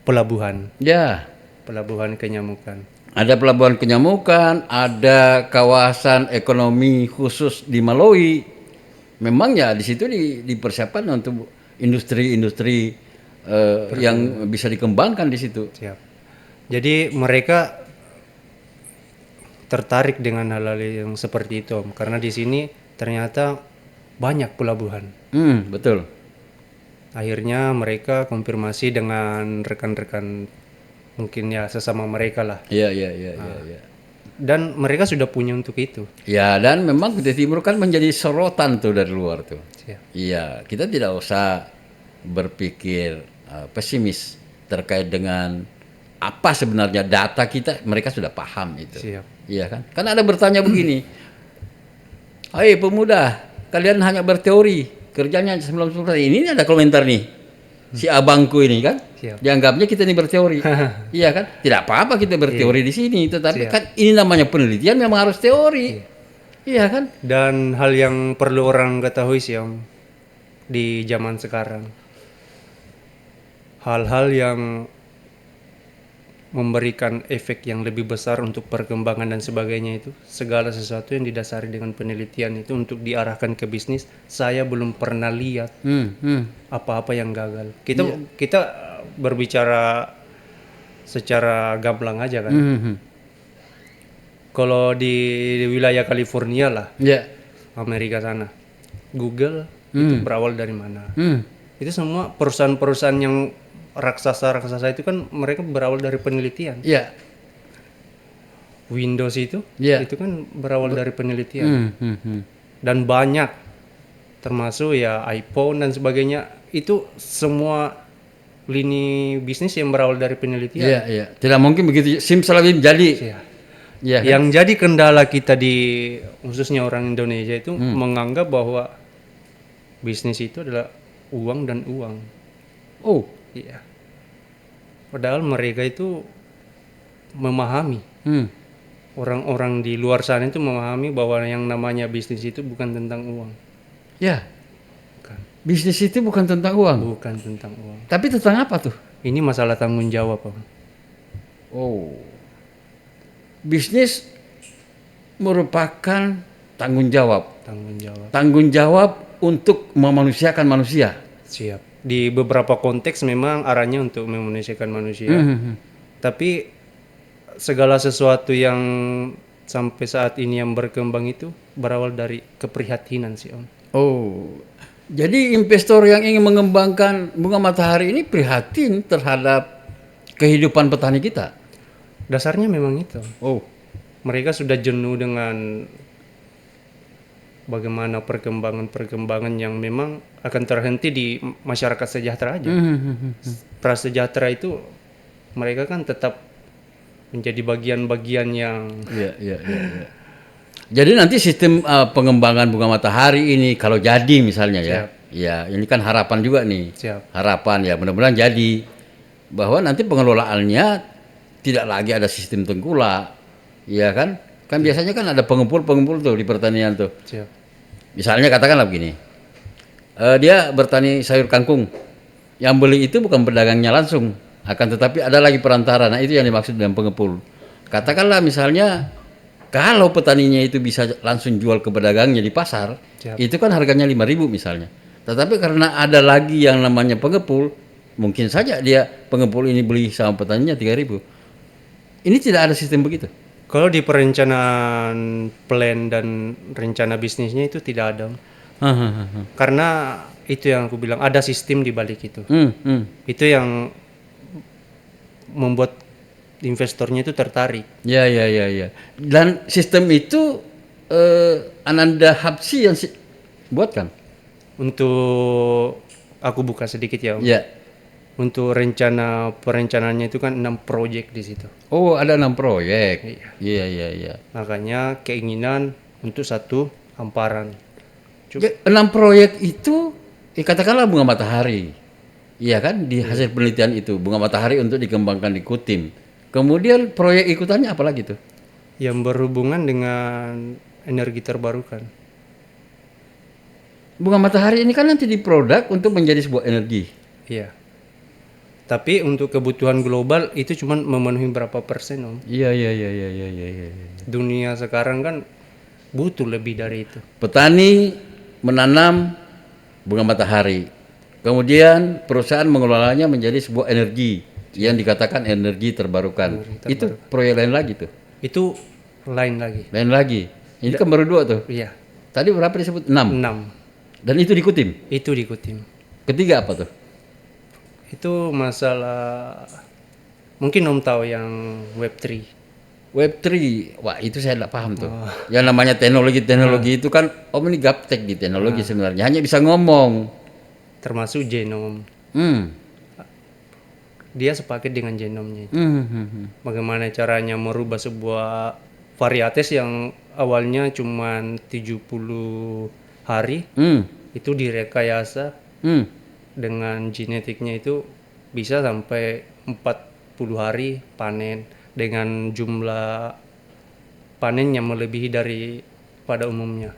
pelabuhan, Ya, pelabuhan Kenyamukan. ada pelabuhan Kenyamukan, ada kawasan ekonomi khusus di Maloi. Memang ya di situ dipersiapkan untuk industri-industri yang bisa dikembangkan di situ. Siap. Jadi mereka tertarik dengan hal-hal yang seperti itu Om, karena di sini ternyata banyak pelabuhan. Betul. Akhirnya mereka konfirmasi dengan rekan-rekan mungkin ya sesama mereka lah. Iya, iya, iya, iya, iya. Dan mereka sudah punya untuk itu. Ya, dan memang Kutai Timur kan menjadi sorotan tuh dari luar tuh. Siap. Iya, kita tidak usah berpikir pesimis terkait dengan apa sebenarnya data kita, mereka sudah paham itu. Siap. Iya kan? Kan ada bertanya begini, hai pemuda, kalian hanya berteori, kerjanya 90%. Ini ada komentar nih, si abangku ini kan, Siap. dianggapnya kita ini berteori. Iya kan? Tidak apa-apa kita berteori di sini, tetapi Siap. kan ini namanya penelitian memang harus teori. Iya kan? Dan hal yang perlu orang ketahui sih Om, di zaman sekarang, hal-hal yang memberikan efek yang lebih besar untuk perkembangan dan sebagainya itu, segala sesuatu yang didasari dengan penelitian itu untuk diarahkan ke bisnis, saya belum pernah lihat apa-apa yang gagal. Kita berbicara secara gamblang aja kan. Kalau di wilayah California lah, Ya. Amerika sana, Google itu berawal dari mana? Hmm. Itu semua perusahaan-perusahaan yang raksasa-raksasa itu kan mereka berawal dari penelitian. Ya. Windows itu Iya. itu kan berawal dari penelitian. Hmm. Dan banyak termasuk ya iPhone dan sebagainya, itu semua lini bisnis yang berawal dari penelitian. Iya, iya. Tidak mungkin begitu simsalabim jadi. Iya. Iya. Kan? Yang jadi kendala kita di khususnya orang Indonesia itu menganggap bahwa bisnis itu adalah uang dan uang. Oh. Iya. Padahal mereka itu memahami. Orang-orang di luar sana itu memahami bahwa yang namanya bisnis itu bukan tentang uang. Ya. Bukan. Bisnis itu bukan tentang uang. Bukan tentang uang. Tapi tentang apa tuh? Ini masalah tanggung jawab, Om. Oh, bisnis merupakan tanggung jawab. Tanggung jawab. Tanggung jawab untuk memanusiakan manusia. Siap. Di beberapa konteks memang arahnya untuk memanusiakan manusia. Tapi segala sesuatu yang sampai saat ini yang berkembang itu berawal dari keprihatinan sih, Om. Oh, jadi investor yang ingin mengembangkan bunga matahari ini prihatin terhadap kehidupan petani kita. Dasarnya memang itu. Oh, Mereka sudah jenuh dengan bagaimana perkembangan-perkembangan yang memang akan terhenti di masyarakat sejahtera aja. Prasejahtera itu mereka kan tetap menjadi bagian-bagian yang iya, iya, iya, iya. Jadi nanti sistem pengembangan bunga matahari ini kalau jadi misalnya ya, ya ini kan harapan juga nih, siap. harapan ya mudah-mudahan jadi bahwa nanti pengelolaannya tidak lagi ada sistem tengkulak, ya kan? Kan biasanya kan ada pengumpul-pengumpul tuh di pertanian tuh. Siap. Misalnya katakanlah begini, dia bertani sayur kangkung, yang beli itu bukan pedagangnya langsung, akan tetapi ada lagi perantara. Nah itu yang dimaksud dengan pengepul. Katakanlah misalnya kalau petaninya itu bisa langsung jual ke pedagangnya di pasar, Siap. itu kan harganya 5.000 misalnya. Tetapi karena ada lagi yang namanya pengepul, mungkin saja dia pengepul ini beli sama petaninya 3.000. Ini tidak ada sistem begitu. Kalau di perencanaan plan dan rencana bisnisnya itu tidak ada. Karena itu yang aku bilang ada sistem di balik itu. Itu yang membuat investornya itu tertarik. Ya, ya, ya, ya. Dan sistem itu Ananda Habsyi yang buatkan. Untuk aku buka sedikit ya, Om. Ya. Untuk perencanaannya itu kan 6 proyek di situ. Oh, ada 6 proyek. Iya, iya, iya. Makanya keinginan untuk satu hamparan. Ya, 6 proyek itu katakanlah bunga matahari. Iya kan di hasil penelitian itu bunga matahari untuk dikembangkan di Kutim. Kemudian proyek ikutannya apa lagi tuh? Yang berhubungan dengan energi terbarukan. Bunga matahari ini kan nanti diproduk untuk menjadi sebuah energi. Iya. Tapi untuk kebutuhan global itu cuma memenuhi berapa persen, Om. Iya, iya, iya, iya, iya, iya, iya. Dunia sekarang kan butuh lebih dari itu. Petani menanam bunga matahari. Kemudian perusahaan mengelolanya menjadi sebuah energi yang dikatakan energi terbarukan. Itu proyek lain lagi tuh. Itu lain lagi. Lain lagi. Ini kan baru 2 tuh. Iya. Tadi berapa disebut? 6. 6. Dan itu di Kutim. Itu di Kutim. Ketiga apa tuh? Itu masalah mungkin Om tahu yang Web3. Web3, wah itu saya tidak paham tuh. Yang namanya teknologi itu kan, Om ini gaptek di teknologi sebenarnya. Hanya bisa ngomong. Termasuk genom. Dia sepaket dengan genomnya itu. Bagaimana caranya merubah sebuah varietas yang awalnya cuma 70 hari, itu direkayasa dengan genetiknya itu bisa sampai 40 hari panen dengan jumlah panen yang melebihi dari pada umumnya.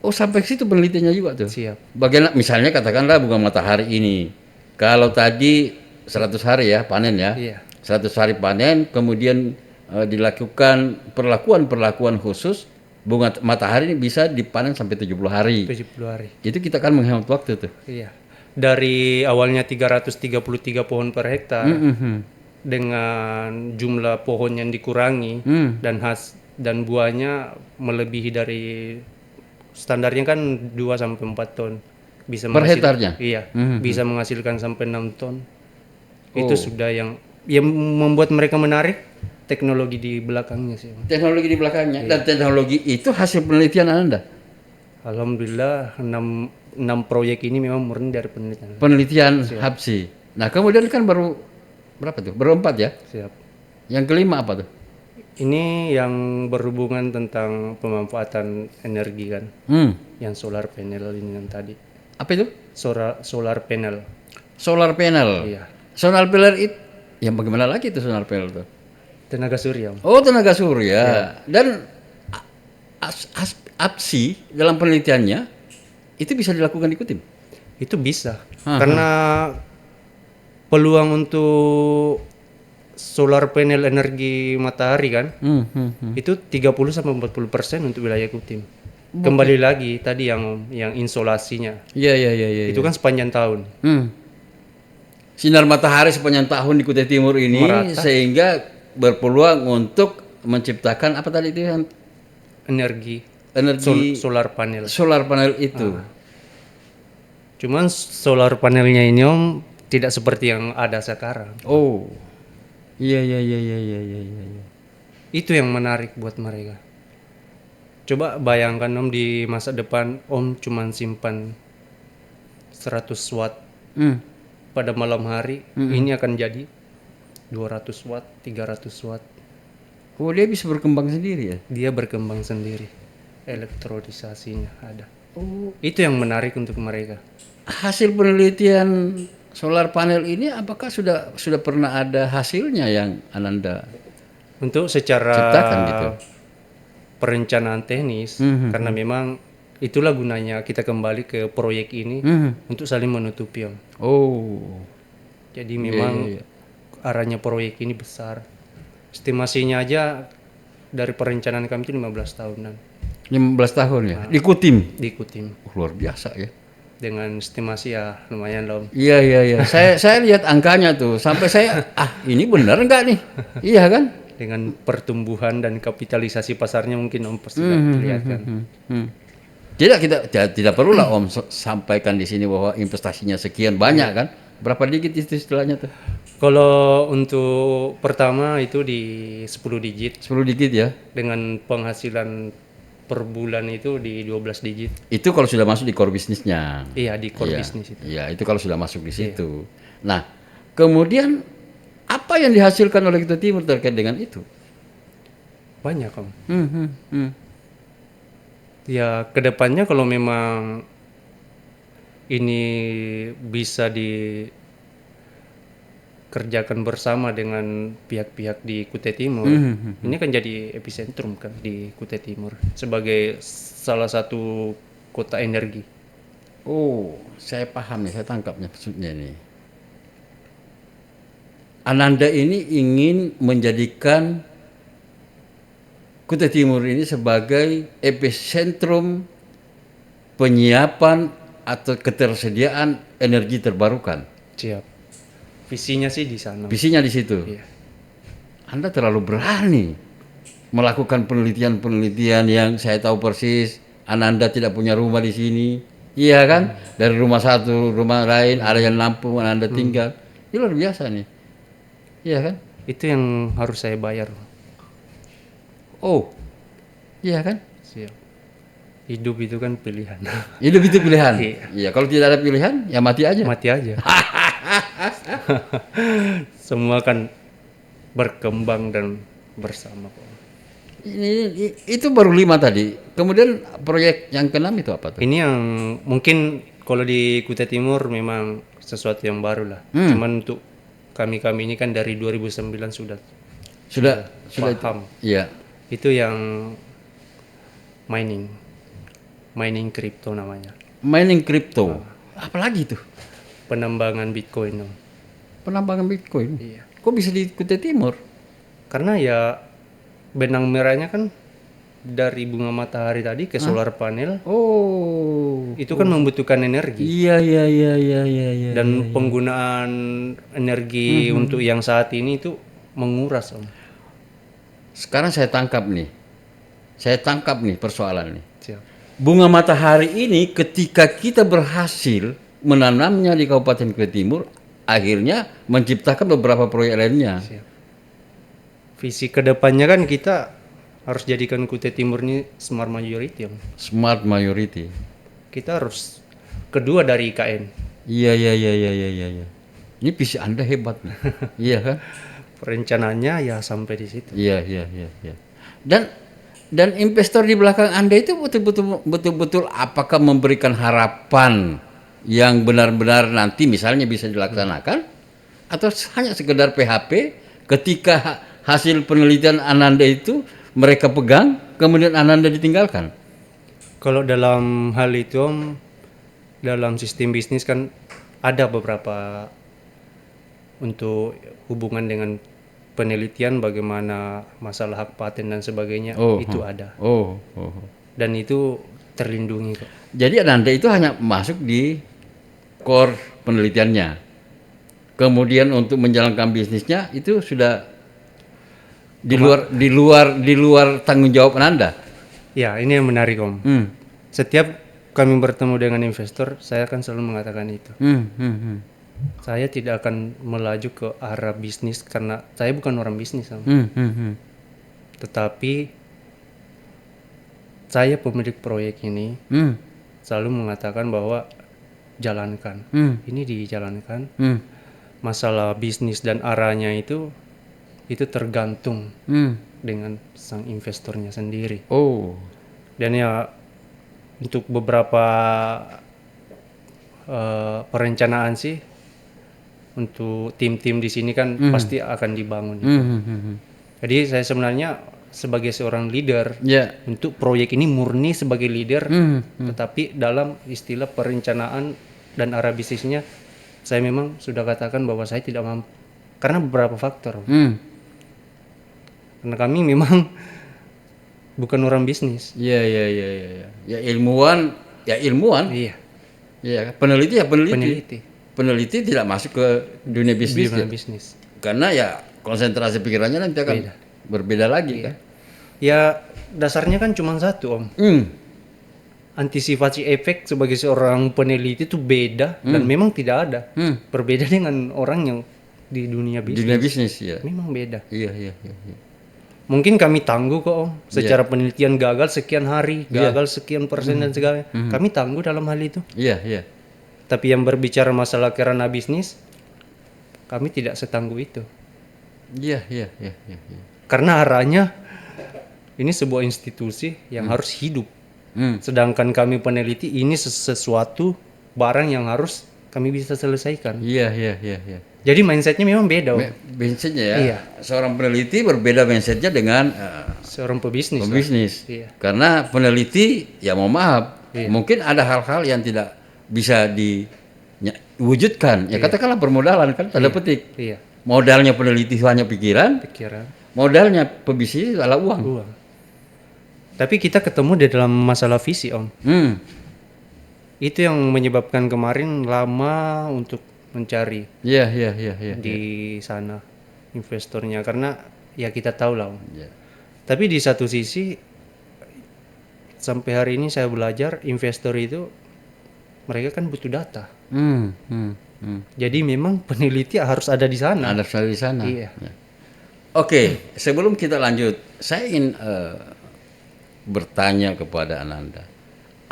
Oh sampai situ penelitiannya juga tuh. Siap. Bagaimana misalnya katakanlah bunga matahari ini. Kalau tadi 100 hari ya panen ya. Iya. 100 hari panen kemudian dilakukan perlakuan khusus bunga matahari ini bisa dipanen sampai 70 hari. 70 hari. Itu kita kan menghemat waktu tuh. Iya. Dari awalnya 333 pohon per hektar dengan jumlah pohon yang dikurangi dan buahnya melebihi dari standarnya kan 2 sampai 4 ton. Bisa per hektarnya? Iya. Bisa menghasilkan sampai 6 ton. Itu sudah yang membuat mereka menarik teknologi di belakangnya sih. Teknologi di belakangnya dan teknologi itu hasil penelitian Anda. Alhamdulillah 6 proyek ini memang murni dari penelitian. Penelitian Habsyi. Nah, kemudian kan baru berapa tuh? Baru 4 ya? Siap. Yang kelima apa tuh? Ini yang berhubungan tentang pemanfaatan energi kan. Yang solar panel ini yang tadi. Apa itu? Solar panel. Solar panel. Iya. Solar panel itu yang bagaimana lagi itu solar panel tuh? Tenaga surya. Oh, tenaga surya. Dan Habsyi dalam penelitiannya itu bisa dilakukan di Kutim. Itu bisa. Karena peluang untuk solar panel energi matahari kan, itu 30 sampai 40% untuk wilayah Kutim. Kembali lagi tadi yang insolasinya. Iya. Itu kan sepanjang tahun. Sinar matahari sepanjang tahun di Kutai Timur ini Merata. sehingga berpeluang untuk menciptakan apa tadi itu yang Energi energi solar panel. solar panel itu. Cuman solar panelnya ini Om tidak seperti yang ada sekarang. Oh. Iya. Itu yang menarik buat mereka. Coba bayangkan Om di masa depan Om cuman simpan 100 watt pada malam hari, ini akan jadi 200 watt, 300 watt. Oh, dia bisa berkembang sendiri ya? Dia berkembang sendiri. Elektrodisasinya ada. Itu yang menarik untuk mereka. Hasil penelitian solar panel ini apakah sudah pernah ada hasilnya yang Ananda Untuk secara ciptakan gitu? perencanaan teknis, karena memang itulah gunanya kita kembali ke proyek ini untuk saling menutupi Om. Oh. Jadi memang arahnya proyek ini besar. Estimasinya aja dari perencanaan kami itu 15 tahunan 15 tahun ya? Di Kutim? di Kutim. Luar biasa ya. Dengan estimasi ya lumayan lah Om. Iya. saya lihat angkanya tuh. Sampai saya, ini benar enggak nih? Iya kan? Dengan pertumbuhan dan kapitalisasi pasarnya mungkin Om pasti lihat kan. Tidak perlulah Om sampaikan di sini bahwa investasinya sekian banyak kan? Berapa digit itu istilahnya tuh? Kalau untuk pertama itu di 10 digit 10 digit ya? dengan penghasilan per bulan itu di 12 digit. Itu kalau sudah masuk di core bisnisnya. Iya di core Iya, bisnis itu. iya, itu kalau sudah masuk di situ. Nah, kemudian apa yang dihasilkan oleh Kutai Timur terkait dengan itu? Banyak Om. Ya kedepannya kalau memang ini bisa dikerjakan bersama dengan pihak-pihak di Kutai Timur, ini kan jadi epicentrum kan di Kutai Timur sebagai salah satu kota energi. Oh, saya paham nih, saya tangkapnya maksudnya nih. Ananda ini ingin menjadikan Kutai Timur ini sebagai epicentrum penyiapan atau ketersediaan energi terbarukan. Siap. Visinya sih di sana. Visinya di situ. Iya. Anda terlalu berani melakukan penelitian-penelitian yang saya tahu persis. Ananda tidak punya rumah di sini, iya kan? Dari rumah satu, rumah lain, ada yang nampung, Ananda tinggal. Ini luar biasa nih, iya kan? Itu yang harus saya bayar. Oh, iya kan? Siap. Hidup itu kan pilihan. Hidup itu pilihan. Iya. Iya, kalau tidak ada pilihan, ya mati aja. Mati aja. Semua kan berkembang dan bersama kok. Itu baru 5 tadi. Kemudian proyek yang ke-6 itu apa tuh? Ini yang mungkin kalau di Kutai Timur memang sesuatu yang baru lah. Cuman untuk kami ini kan dari 2009 sudah Sudah paham. Iya. Itu yang mining crypto namanya. Mining crypto. Apalagi tuh? Penambangan Bitcoin. Om. Penambangan Bitcoin. Iya. Kok bisa di Kutai Timur? Karena ya benang merahnya kan dari bunga matahari tadi ke solar panel. Oh. Itu kan membutuhkan energi. Iya. Dan penggunaan energi untuk yang saat ini itu menguras Om. Sekarang saya tangkap nih persoalan nih. Siap. Bunga matahari ini ketika kita berhasil menanamnya di Kabupaten Kutai Timur, akhirnya menciptakan beberapa proyek lainnya. Siap. Visi kedepannya kan kita harus jadikan Kutai Timur ini smart majority Om. Smart majority. Kita harus kedua dari IKN. Iya. Ini visi Anda hebat nih. Iya kan? Perencanaannya ya sampai di situ. Iya. Dan investor di belakang Anda itu betul-betul apakah memberikan harapan yang benar-benar nanti misalnya bisa dilaksanakan atau hanya sekedar PHP ketika hasil penelitian Ananda itu mereka pegang kemudian Ananda ditinggalkan? Kalau dalam hal itu Om, dalam sistem bisnis kan ada beberapa untuk hubungan dengan penelitian bagaimana masalah hak paten dan sebagainya Oh, itu ada. Oh, oh. Dan itu terlindungi kok. Jadi Ananda itu hanya masuk di core penelitiannya. Kemudian untuk menjalankan bisnisnya itu sudah di luar tanggung jawab Ananda. Ya, ini yang menarik Om. Hmm. Setiap kami bertemu dengan investor, saya akan selalu mengatakan itu. Saya tidak akan melaju ke arah bisnis karena saya bukan orang bisnis Om. Tetapi saya pemilik proyek ini selalu mengatakan bahwa jalankan. Ini dijalankan. Masalah bisnis dan arahnya itu tergantung dengan sang investornya sendiri. Oh. Dan ya untuk beberapa perencanaan sih untuk tim-tim di sini kan pasti akan dibangun. Jadi saya sebenarnya sebagai seorang leader untuk proyek ini murni sebagai leader, tetapi dalam istilah perencanaan dan arah bisnisnya saya memang sudah katakan bahwa saya tidak mampu karena beberapa faktor. Karena kami memang bukan orang bisnis. Iya. Ya ilmuwan. Iya. Iya, peneliti. Peneliti tidak masuk ke dunia bisnis. Bisnis. Karena ya konsentrasi pikirannya nanti akan berbeda lagi kan. Ya dasarnya kan cuma satu Om. Antisipasi efek sebagai seorang peneliti itu beda dan memang tidak ada. Berbeda dengan orang yang di dunia bisnis. Dunia bisnis ya. Memang beda. Iya. Mungkin kami tangguh kok Om. Secara penelitian gagal sekian hari, gagal sekian persen dan segala. Kami tangguh dalam hal itu. Iya. Tapi yang berbicara masalah kerana bisnis, kami tidak setangguh itu. Iya. Karena arahnya ini sebuah institusi yang harus hidup. Sedangkan kami peneliti ini sesuatu barang yang harus kami bisa selesaikan. Iya. Jadi mindsetnya memang beda Om. Mindsetnya ya. Iya. Seorang peneliti berbeda mindsetnya dengan Seorang pebisnis. pembisnis. Iya. Karena peneliti ya mau maaf, mungkin ada hal-hal yang tidak bisa diwujudkan. Ya katakanlah permodalan kan tanda petik. Iya. Modalnya peneliti hanya pikiran, modalnya pebisnis adalah uang. Tapi kita ketemu di dalam masalah visi Om. Itu yang menyebabkan kemarin lama untuk mencari Iya. di sana investornya karena ya kita tahu lah Om. Iya. Tapi di satu sisi sampai hari ini saya belajar investor itu mereka kan butuh data. Jadi memang peneliti harus ada di sana. Ada di sana. Iya. Ya. Oke, sebelum kita lanjut, saya ingin bertanya kepada Ananda.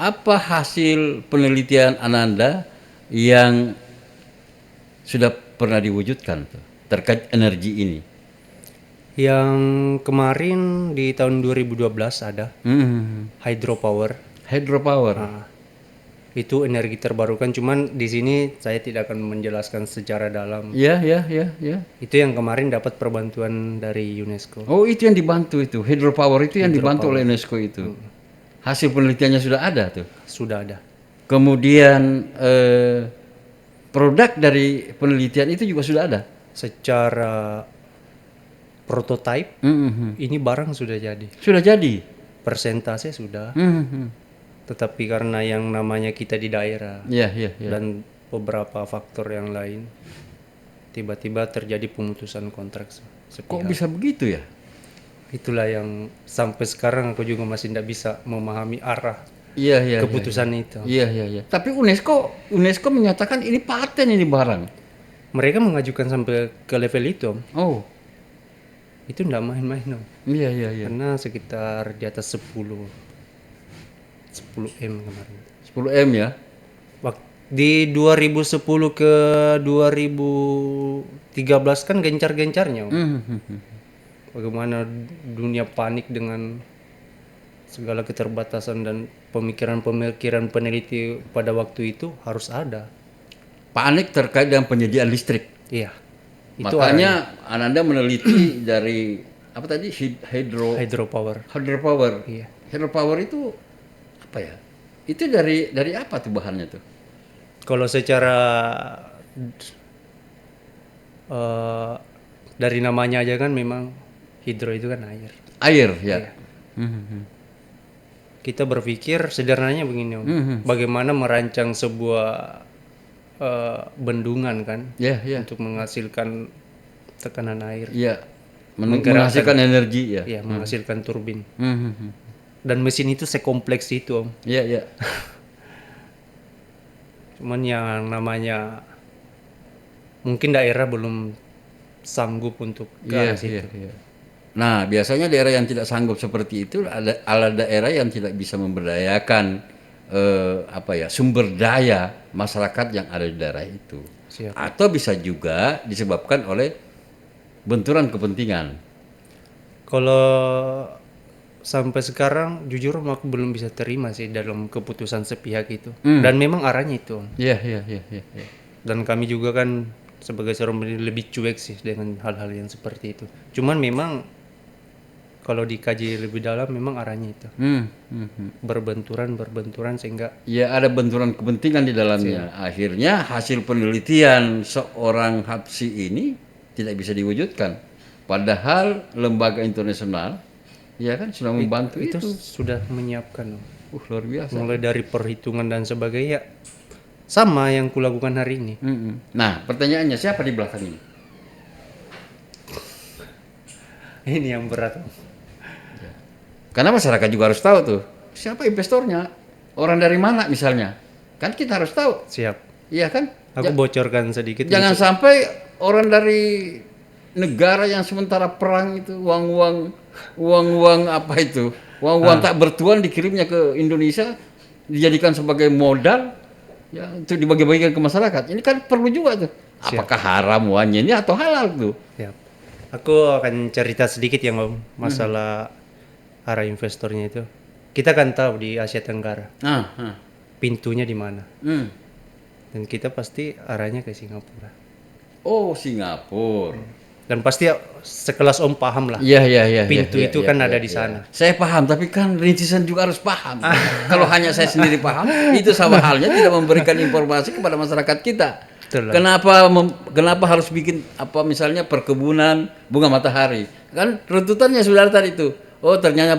Apa hasil penelitian Ananda yang sudah pernah diwujudkan tuh, terkait energi ini? Yang kemarin di tahun 2012 ada hydropower. Itu energi terbarukan, cuman di sini saya tidak akan menjelaskan secara dalam. Iya. Itu yang kemarin dapat perbantuan dari UNESCO. Oh, itu yang dibantu itu. Hydropower itu yang dibantu oleh UNESCO itu. Hasil penelitiannya sudah ada tuh. Sudah ada. Kemudian produk dari penelitian itu juga sudah ada. Secara prototype, ini barang sudah jadi. Sudah jadi. Persentase sudah. Tetapi karena yang namanya kita di daerah dan beberapa faktor yang lain, tiba-tiba terjadi pemutusan kontrak sepihak. Kok bisa begitu ya? Itulah yang sampai sekarang aku juga masih tidak bisa memahami arah keputusan itu. Iya. Tapi UNESCO menyatakan ini paten ini barang. Mereka mengajukan sampai ke level itu Om. Oh. Itu tidak main-main Om. Iya. Karena sekitar di atas 10 M kemarin. 10 M ya? Di 2010 ke 2013 kan gencar-gencarnya. Bagaimana dunia panik dengan segala keterbatasan dan pemikiran-pemikiran peneliti pada waktu itu harus ada. Panik terkait dengan penyediaan listrik. Iya. Makanya Ananda meneliti dari apa tadi hydropower. Iya. Hydropower itu apa ya? Itu dari apa tuh bahannya tuh? Kalau secara eh, dari namanya aja kan memang hidro itu kan air. Air ya. Iya. Kita berpikir sederhananya begini Om, bagaimana merancang sebuah bendungan kan Ya, ya. untuk menghasilkan tekanan air, Iya. Menggerakkan. Menghasilkan energi ya. ya menghasilkan turbin. Hmm. Dan mesin itu sekompleks itu Om. Iya, iya. Cuman yang namanya mungkin daerah belum sanggup untuk ke Iya, arah situ. iya, iya. Nah, biasanya daerah yang tidak sanggup seperti itu ada daerah yang tidak bisa memberdayakan sumber daya masyarakat yang ada di daerah itu. Siap. Atau bisa juga disebabkan oleh benturan kepentingan. Kalau sampai sekarang jujur aku belum bisa terima sih dalam keputusan sepihak itu. Dan memang arahnya itu Om. Iya, iya, iya, iya, iya. Dan kami juga kan sebagai seorang pendiri lebih cuek sih dengan hal-hal yang seperti itu. Cuman memang kalau dikaji lebih dalam memang arahnya itu berbenturan sehingga Ya, ada benturan kepentingan di dalamnya. Akhirnya hasil penelitian seorang Habsyi ini tidak bisa diwujudkan. Padahal lembaga internasional ya kan sudah membantu itu itu. sudah menyiapkan Om. Luar biasa. Mulai dari perhitungan dan sebagainya sama yang kulakukan hari ini. Nah, pertanyaannya siapa di belakang ini? Ini yang berat Om. Karena masyarakat juga harus tahu tuh siapa investornya, orang dari mana misalnya. Kan kita harus tahu, Siap. iya kan? Aku bocorkan sedikit. Jangan sampai orang dari negara yang sementara perang itu uang apa itu, uang tak bertuan dikirimnya ke Indonesia dijadikan sebagai modal ya untuk dibagi-bagikan ke masyarakat. Ini kan perlu juga tuh. Apakah haram uangnya ini atau halal tuh? Siap. Aku akan cerita sedikit ya Om masalah arah investornya itu. Kita kan tahu di Asia Tenggara pintunya di mana. Dan kita pasti arahnya ke Singapura. Oh, Singapura. Dan pasti sekelas Om paham lah. Iya, iya, iya. Pintu iya, itu iya, kan iya, ada di iya. sana. Saya paham, tapi kan rintisan juga harus paham. Kalau hanya saya sendiri paham, itu sama halnya tidak memberikan informasi kepada masyarakat kita. Betul lah. Kenapa harus bikin apa misalnya perkebunan bunga matahari? Kan runtutannya sudah ada tadi itu. Oh, ternyata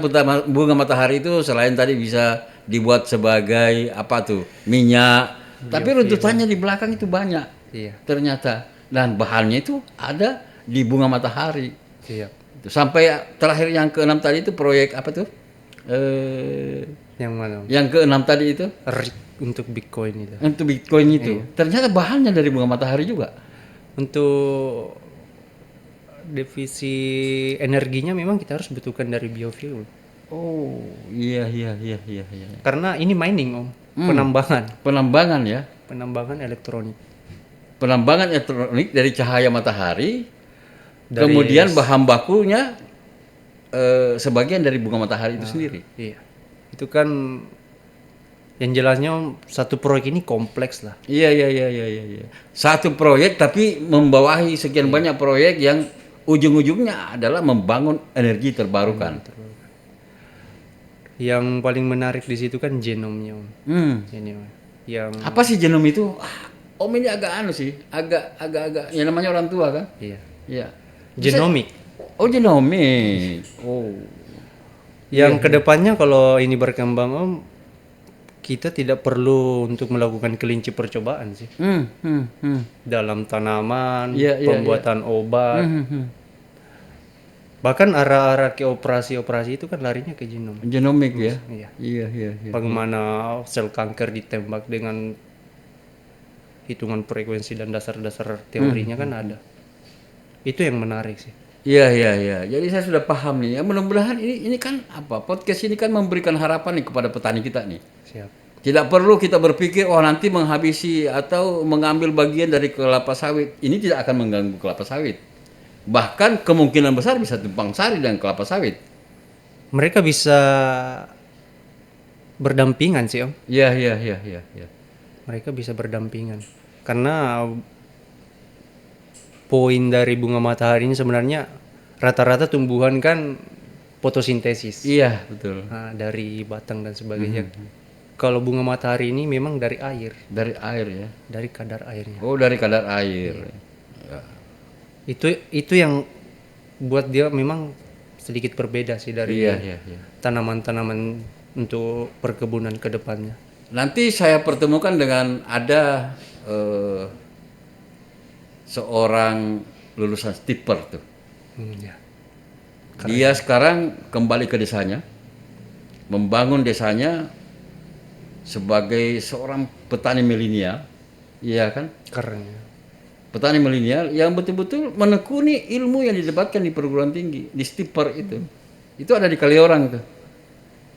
bunga matahari itu selain tadi bisa dibuat sebagai apa tuh? Minyak. Tapi runtutannya di belakang itu banyak. Iya. Ternyata dan bahannya itu ada di bunga matahari. Siap. Itu. Sampai terakhir yang keenam tadi itu proyek apa tuh? Yang mana Om? Yang keenam tadi itu RIC untuk Bitcoin itu. untuk Bitcoin itu. Ternyata bahannya dari bunga matahari juga. Untuk divisi energinya memang kita harus butuhkan dari biofuel. Oh, iya, iya, iya, iya, iya. Karena ini mining Om, Penambangan ya. penambangan elektronik. Penambangan elektronik dari cahaya matahari. Kemudian bahan bakunya sebagian dari bunga matahari itu sendiri. Iya. Itu kan yang jelasnya Om, satu proyek ini kompleks lah. Iya, iya, iya, iya, iya. Satu proyek tapi membawahi sekian banyak proyek yang ujung-ujungnya adalah membangun energi terbarukan. Yang paling menarik di situ kan genomnya Om. Ini Om. Yang Apa sih genom itu? Om ini agak anu sih, agak ya namanya orang tua kan? iya. Iya. Genomik. Oh, genomik. Oh. Yang kedepannya kalau ini berkembang Om, kita tidak perlu untuk melakukan kelinci percobaan sih. Dalam tanaman, Iya, iya, pembuatan obat. Bahkan arah-arah ke operasi-operasi itu kan larinya ke genom. Genomik ya. Iya. Iya, iya, iya. Bagaimana sel kanker ditembak dengan hitungan frekuensi dan dasar-dasar teorinya kan ada. Itu yang menarik sih. Iya, iya, iya. Jadi saya sudah paham nih. Ya, mudah-mudahan ini kan apa? Podcast ini kan memberikan harapan nih kepada petani kita nih. Siap. Tidak perlu kita berpikir oh nanti menghabisi atau mengambil bagian dari kelapa sawit. Ini tidak akan mengganggu kelapa sawit. Bahkan kemungkinan besar bisa tumpang sari dengan kelapa sawit. Mereka bisa berdampingan sih Om. Iya, iya, iya, iya, iya. Mereka bisa berdampingan. Karena poin dari bunga matahari ini sebenarnya rata-rata tumbuhan kan fotosintesis. Iya, betul. Nah, dari batang dan sebagainya. Kalau bunga matahari ini memang dari air, Dari air ya. dari kadar airnya. Oh, dari kadar air. Ya. Itu yang buat dia memang sedikit berbeda sih dari Iya, iya, iya. tanaman-tanaman untuk perkebunan ke depannya. Nanti saya pertemukan dengan ada seorang lulusan Stipper tuh. Ya. Dia sekarang kembali ke desanya, membangun desanya sebagai seorang petani milenial, iya kan? Keren ya. Petani milenial yang betul-betul menekuni ilmu yang didapatkan di perguruan tinggi, di Stipper itu. Itu ada di Kaliorang itu.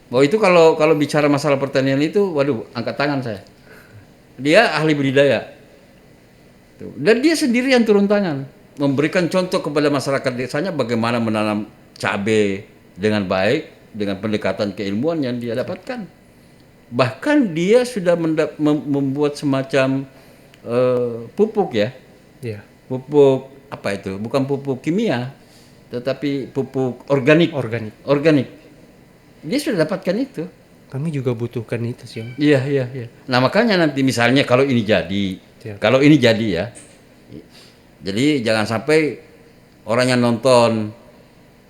Bahwa itu kalau bicara masalah pertanian itu, waduh, angkat tangan saya. Dia ahli budidaya. Tuh. Dan dia sendiri yang turun tangan, memberikan contoh kepada masyarakat desanya bagaimana menanam cabai dengan baik, dengan pendekatan keilmuan yang dia dapatkan. Bahkan dia sudah membuat semacam pupuk ya, Iya. pupuk apa itu? Bukan pupuk kimia, tetapi pupuk organik. Organik. Organik. Dia sudah dapatkan itu. Kami juga butuhkan itu sih, Om. Iya, iya, iya. Nah makanya nanti misalnya kalau ini jadi, Siap. kalau ini jadi ya, jadi jangan sampai orang yang nonton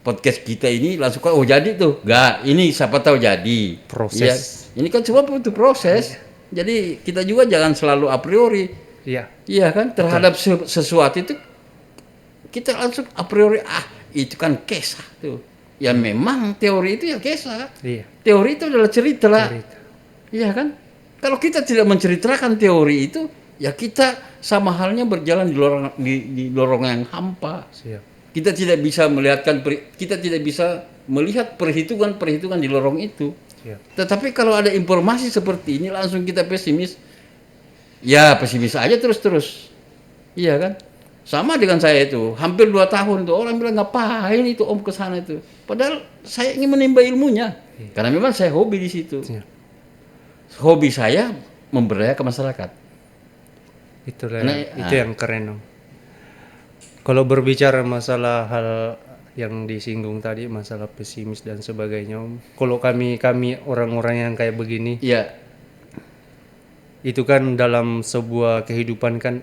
podcast kita ini langsung oh jadi tuh, enggak, ini siapa tahu jadi. Proses. Iya. Ini kan semua butuh proses. Jadi kita juga jangan selalu a priori, Iya. iya kan, terhadap sesuatu itu kita langsung a priori itu kan kisah tuh. Ya memang teori itu ya kisah. Iya. Teori itu adalah cerita lah. Cerita. Iya kan? Kalau kita tidak menceritakan teori itu, ya kita sama halnya berjalan di lorong yang hampa. Siap. Kita tidak bisa melihat perhitungan-perhitungan di lorong itu. Siap. Tetapi kalau ada informasi seperti ini langsung kita pesimis. Ya pesimis aja terus-terus. Iya kan? Sama dengan saya itu, hampir 2 tahun tuh orang bilang ngapain itu Om ke sana itu. Padahal saya ingin menimba ilmunya. Karena memang saya hobi di situ. Siap. Hobi saya memberdayakan masyarakat. Itulah Nah, itu yang keren, Om. Kalau berbicara masalah hal yang disinggung tadi, masalah pesimis dan sebagainya, Om. Kalau kami orang-orang yang kayak begini, Iya. itu kan dalam sebuah kehidupan kan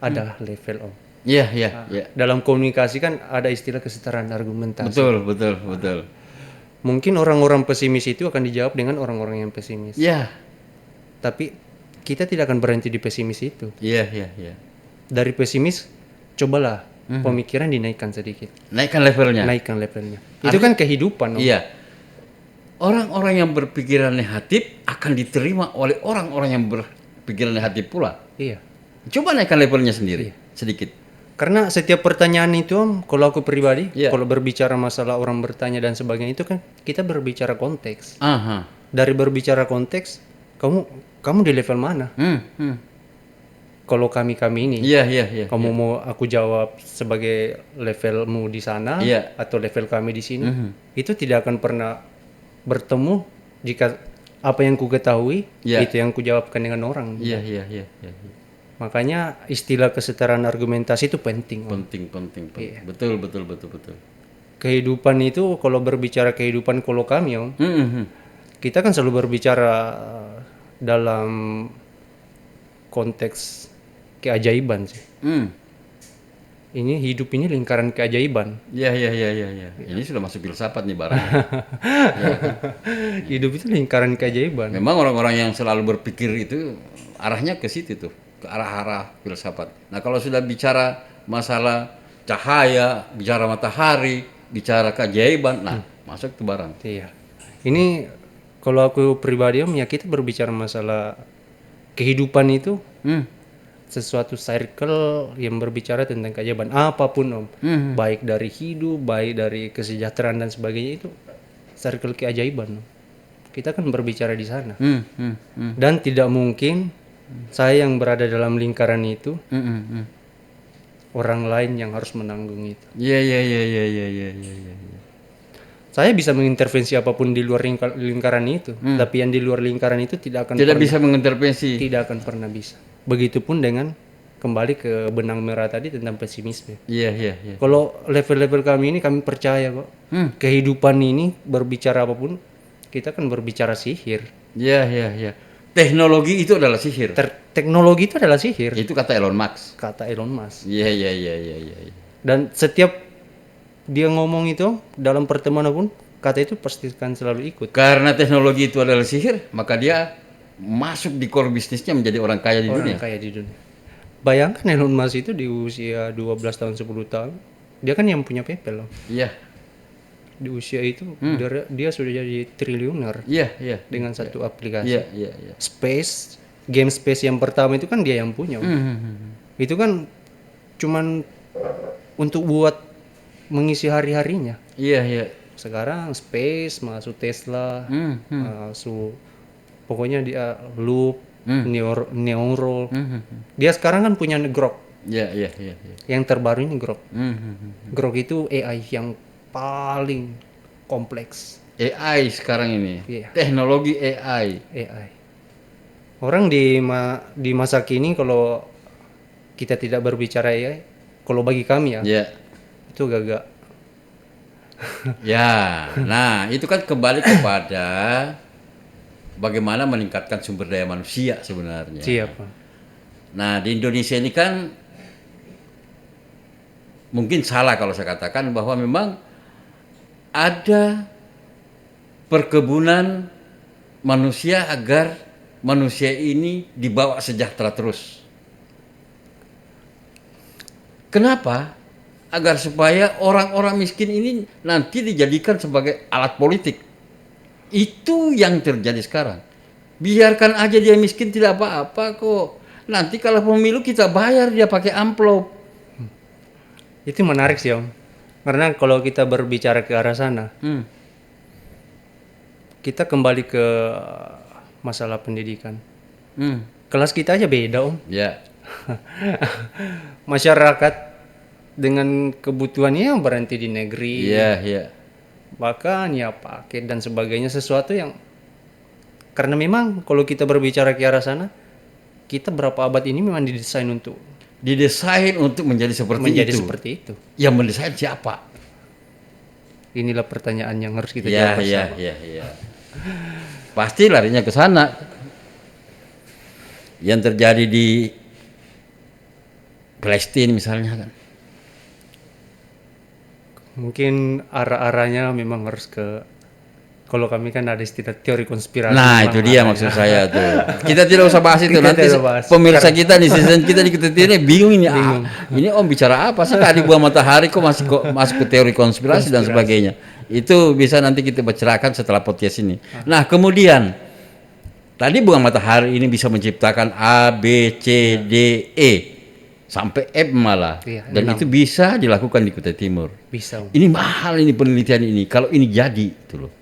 ada level, Om. Iya, iya, iya. Dalam komunikasi kan ada istilah kesetaraan argumentasi. Betul, betul, betul. Mungkin orang-orang pesimis itu akan dijawab dengan orang-orang yang pesimis. Iya. Tapi kita tidak akan berhenti di pesimis itu. Iya, iya, iya. Dari pesimis, cobalah pemikiran dinaikkan sedikit. Naikkan levelnya. Naikkan levelnya. Itu kan kehidupan, Om. Iya. Orang-orang yang berpikiran negatif akan diterima oleh orang-orang yang berpikiran negatif pula. Iya. Coba naikkan levelnya sendiri, sedikit. Karena setiap pertanyaan itu, Om, kalau aku pribadi, Iya. kalau berbicara masalah orang bertanya dan sebagainya itu kan kita berbicara konteks. Aha. Dari berbicara konteks, kamu di level mana? Kalau kami ini, Iya, iya, iya. kamu mau aku jawab sebagai levelmu di sana Iya. atau level kami di sini, itu tidak akan pernah bertemu jika apa yang ku ketahui Iya. itu yang ku jawabkan dengan orang. Iya, iya, iya, iya. Makanya istilah kesetaraan argumentasi itu penting, Om. Penting. Iya. Betul, betul, betul, betul. Kehidupan itu kalau berbicara kehidupan kalau kami, Om, kita kan selalu berbicara dalam konteks keajaiban sih. Ini hidup ini lingkaran keajaiban. Iya, iya, iya, iya, iya. Ini sudah masuk filsafat nih barang. Hidup itu lingkaran keajaiban. Memang orang-orang yang selalu berpikir itu arahnya ke situ tuh, ke arah-arah filsafat. Nah, kalau sudah bicara masalah cahaya, bicara matahari, bicara keajaiban, nah masuk tuh barang. Iya. Ini kalau aku pribadi, Om, ya kita berbicara masalah kehidupan itu sesuatu circle yang berbicara tentang keajaiban apapun, Om. Baik dari hidup, baik dari kesejahteraan dan sebagainya, itu circle keajaiban, Om. Kita kan berbicara di sana. Dan tidak mungkin saya yang berada dalam lingkaran itu, orang lain yang harus menanggung itu. Iya, iya, iya, iya, iya, iya, iya. Saya bisa mengintervensi apapun di luar lingkaran itu, tapi yang di luar lingkaran itu tidak akan Bisa mengintervensi. tidak akan pernah bisa. Begitupun dengan kembali ke benang merah tadi tentang pesimisme. Iya, iya, iya. Kalau level-level kami ini kami percaya kok. Kehidupan ini berbicara apapun, kita kan berbicara sihir. Iya, iya, iya. Teknologi itu adalah sihir. Teknologi itu adalah sihir, Itu kata Elon Musk. kata Elon Musk. Iya, iya, iya, iya, iya. Dan setiap dia ngomong itu dalam pertemanan pun kata itu pasti akan selalu ikut. Karena teknologi itu adalah sihir, maka dia masuk di core bisnisnya menjadi orang kaya di Orang dunia. kaya di dunia. Bayangkan Elon Musk itu di usia 12 tahun 10 tahun dia kan yang punya PayPal loh. Iya, Di usia itu dia sudah jadi triliuner iya, iya. dengan satu aplikasi. Iya, iya, iya. Space, game Space yang pertama itu kan dia yang punya. Itu kan cuman untuk buat mengisi hari-harinya. Iya, iya. Sekarang Space masuk Tesla, Hmm, masuk pokoknya dia Loop, Neural. hmm. Dia sekarang kan punya Grok. Iya, iya, iya, iya. Yang terbaru ini Grok. Hmm. Grok itu AI yang paling kompleks. AI sekarang ini. Iya. Teknologi AI. AI. Orang di masa kini kalau kita tidak berbicara AI, kalau bagi kami ya, Iya. itu gagak. Ya, nah itu kan kembali kepada bagaimana meningkatkan sumber daya manusia sebenarnya. Siapa? Nah di Indonesia ini kan mungkin salah kalau saya katakan bahwa memang ada perkebunan manusia agar manusia ini dibawa sejahtera terus. Kenapa? Agar supaya orang-orang miskin ini nanti dijadikan sebagai alat politik. Itu yang terjadi sekarang. Biarkan aja dia miskin tidak apa-apa kok. Nanti kalau pemilu kita bayar dia pakai amplop. Itu menarik sih Om. Karena kalau kita berbicara ke arah sana, kita kembali ke masalah pendidikan. Kelas kita aja beda Om. Ya. Masyarakat dengan kebutuhannya yang berhenti di negeri, Iya, iya. bahkan ya paket dan sebagainya, sesuatu yang karena memang kalau kita berbicara ke arah sana, kita berapa abad ini memang didesain untuk Menjadi seperti itu. seperti itu. Yang mendesain siapa? Inilah pertanyaan yang harus kita Iya, jawab iya, bersama. iya, iya. Pasti larinya ke sana. Yang terjadi di Palestina misalnya kan. Mungkin arah-arahnya memang harus ke, kalau kami kan ada istilah teori konspirasi. Nah, itu dia maksud saya tuh. Kita tidak usah bahas itu. Kita Nanti tidak bahas. pemirsa kita di season kita di ini bingung ini. Ini Om bicara apa sih? Tadi buah matahari kok masuk ke teori konspirasi dan sebagainya. Itu bisa nanti kita bicarakan setelah podcast ini. Nah, kemudian tadi buah matahari ini bisa menciptakan A, B, C, D, E sampai F malah. Iya, Dan itu bisa dilakukan di Kutai Timur. Bisa Om. Ini mahal ini penelitian ini. Kalau ini jadi itu loh.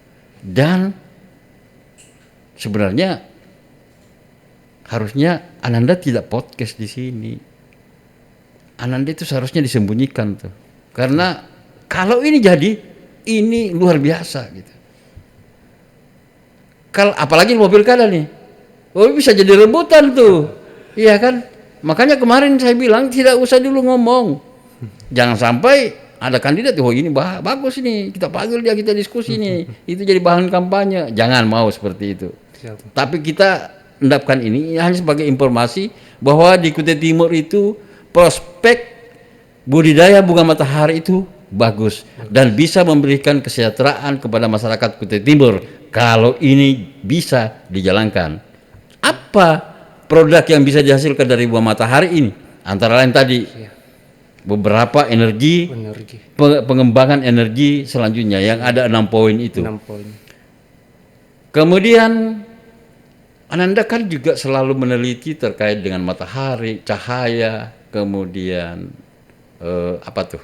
Dan sebenarnya harusnya Ananda tidak podcast di sini. Ananda itu seharusnya disembunyikan tuh. Karena kalau ini jadi, ini luar biasa gitu. Kalau apalagi mobil pilkada nih, oh bisa jadi rebutan tuh, iya kan? Makanya kemarin saya bilang tidak usah dulu ngomong, jangan sampai ada kandidat, oh ini bagus nih, kita panggil dia, kita diskusi nih, itu jadi bahan kampanye. Jangan mau seperti itu. Siapa? Tapi kita endapkan ini hanya sebagai informasi bahwa di Kutai Timur itu prospek budidaya bunga matahari itu bagus dan bisa memberikan kesejahteraan kepada masyarakat Kutai Timur kalau ini bisa dijalankan. Apa produk yang bisa dihasilkan dari bunga matahari ini? Antara lain tadi beberapa energi, pengembangan energi selanjutnya yang ada 6 poin itu. 6 poin. Kemudian Ananda kan juga selalu meneliti terkait dengan matahari, cahaya, kemudian apa tuh?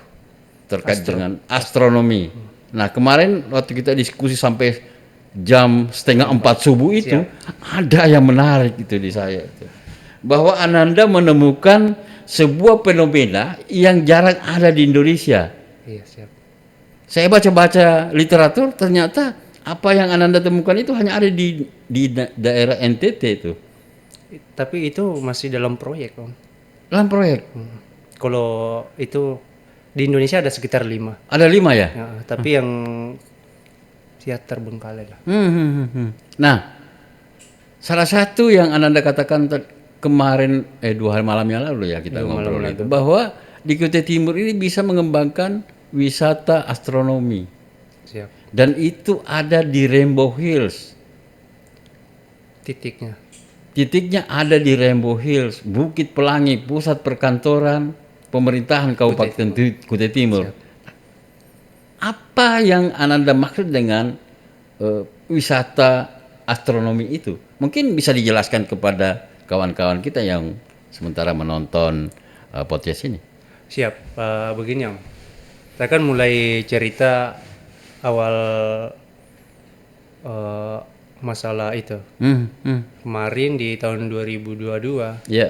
Terkait dengan astronomi. Nah, kemarin waktu kita diskusi sampai jam 3:30 subuh itu ada yang menarik itu di saya itu. Bahwa Ananda menemukan sebuah fenomena yang jarang ada di Indonesia. Iya, siap. Saya baca-baca literatur, ternyata apa yang Ananda temukan itu hanya ada di daerah NTT itu. Tapi itu masih dalam proyek Om. Dalam proyek. Kalau itu di Indonesia ada sekitar 5. Ada 5 ya? Ya, tapi yang ya terbengkalai lah. Nah, salah satu yang Ananda katakan kemarin 2 hari malam yang lalu ya kita ngobrol itu, bahwa di Kutai Timur ini bisa mengembangkan wisata astronomi. Siap. Dan itu ada di Rainbow Hills. Titiknya. Titiknya ada di Rainbow Hills, Bukit Pelangi, pusat perkantoran pemerintahan Kabupaten Kutai Timur. Siap. Apa yang Ananda maksud dengan wisata astronomi itu? Mungkin bisa dijelaskan kepada kawan-kawan kita yang sementara menonton podcast ini. Siap. Begini Om. Saya kan mulai cerita awal masalah itu. Kemarin di tahun 2022, Ya.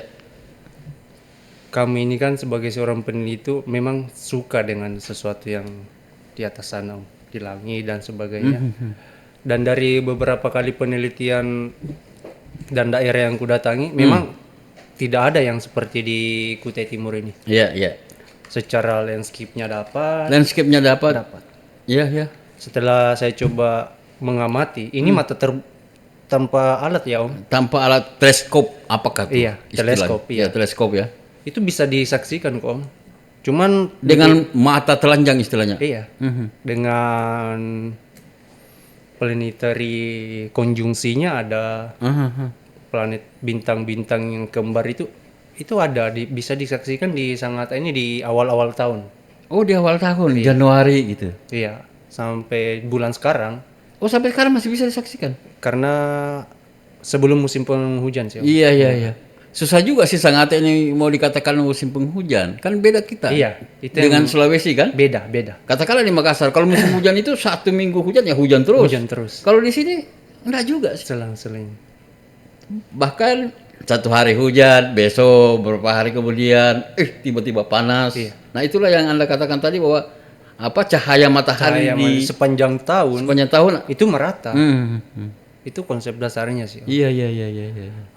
kami ini kan sebagai seorang peneliti memang suka dengan sesuatu yang di atas sana, Om, di langit dan sebagainya. Dan dari beberapa kali penelitian dan daerah yang kudatangi, memang tidak ada yang seperti di Kutai Timur ini. Iya, iya. Secara landscape-nya dapat. Landscape-nya dapat. Iya, iya. Setelah saya coba mengamati, ini mata tanpa alat ya Om. Tanpa alat teleskop apakah itu? Iya, teleskop, iya. Teleskop ya. Itu bisa disaksikan kok Om. Cuman Dengan mata telanjang istilahnya. iya, dengan planetary konjungsinya ada planet bintang-bintang yang kembar itu ada bisa disaksikan di awal-awal tahun. Oh, di awal tahun, Januari gitu. Iya, sampai bulan sekarang Oh, sampai sekarang masih bisa disaksikan. karena sebelum musim penghujan sih Om. Iya, iya, iya. Susah juga sih Sangatte ini mau dikatakan musim penghujan. Kan beda kita. Iya, itu Dengan Sulawesi kan? beda. Katakanlah di Makassar, kalau musim hujan itu 1 minggu hujan ya hujan terus. Hujan terus. Kalau di sini enggak juga sih. Selang-seling. Bahkan 1 hari hujan, besok beberapa hari kemudian tiba-tiba panas. Iya. Nah, itulah yang Anda katakan tadi bahwa cahaya matahari di Sepanjang tahun sepanjang tahun. itu merata. Hmm. Itu konsep dasarnya sih Om. Iya.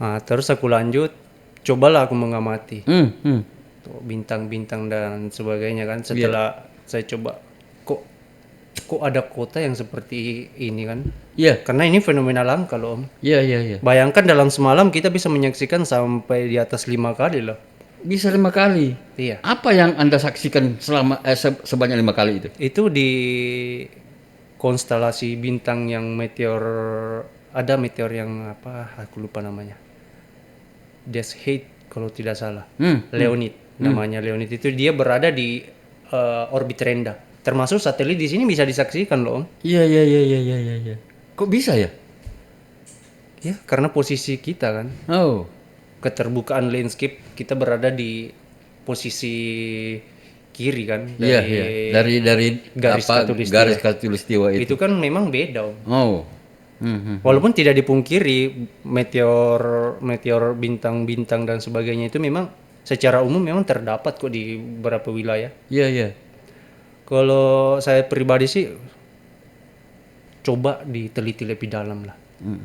Nah, terus aku lanjut, cobalah aku mengamati Hmm. tuh, bintang-bintang dan sebagainya kan. Setelah saya coba, kok ada kota yang seperti ini kan? Iya. Karena ini fenomena langka loh Om. Iya. Bayangkan dalam semalam kita bisa menyaksikan sampai di atas 5 kali loh. Bisa 5 kali. Iya. Apa yang Anda saksikan selama sebanyak 5 kali itu? Itu di konstelasi bintang yang ada meteor yang apa? Aku lupa namanya. Death Head kalau tidak salah. Leonid namanya Leonid itu dia berada di orbit rendah. Termasuk satelit di sini bisa disaksikan loh Om. Iya. Kok bisa ya? Ya, karena posisi kita kan, Oh. keterbukaan landscape kita berada di posisi kiri kan Iya. Dari garis khatulistiwa. garis khatulistiwa itu. Itu kan memang beda Om. Oh. Walaupun tidak dipungkiri meteor bintang-bintang dan sebagainya itu memang secara umum memang terdapat kok di beberapa wilayah. Iya. Kalau saya pribadi sih coba diteliti lebih dalam lah.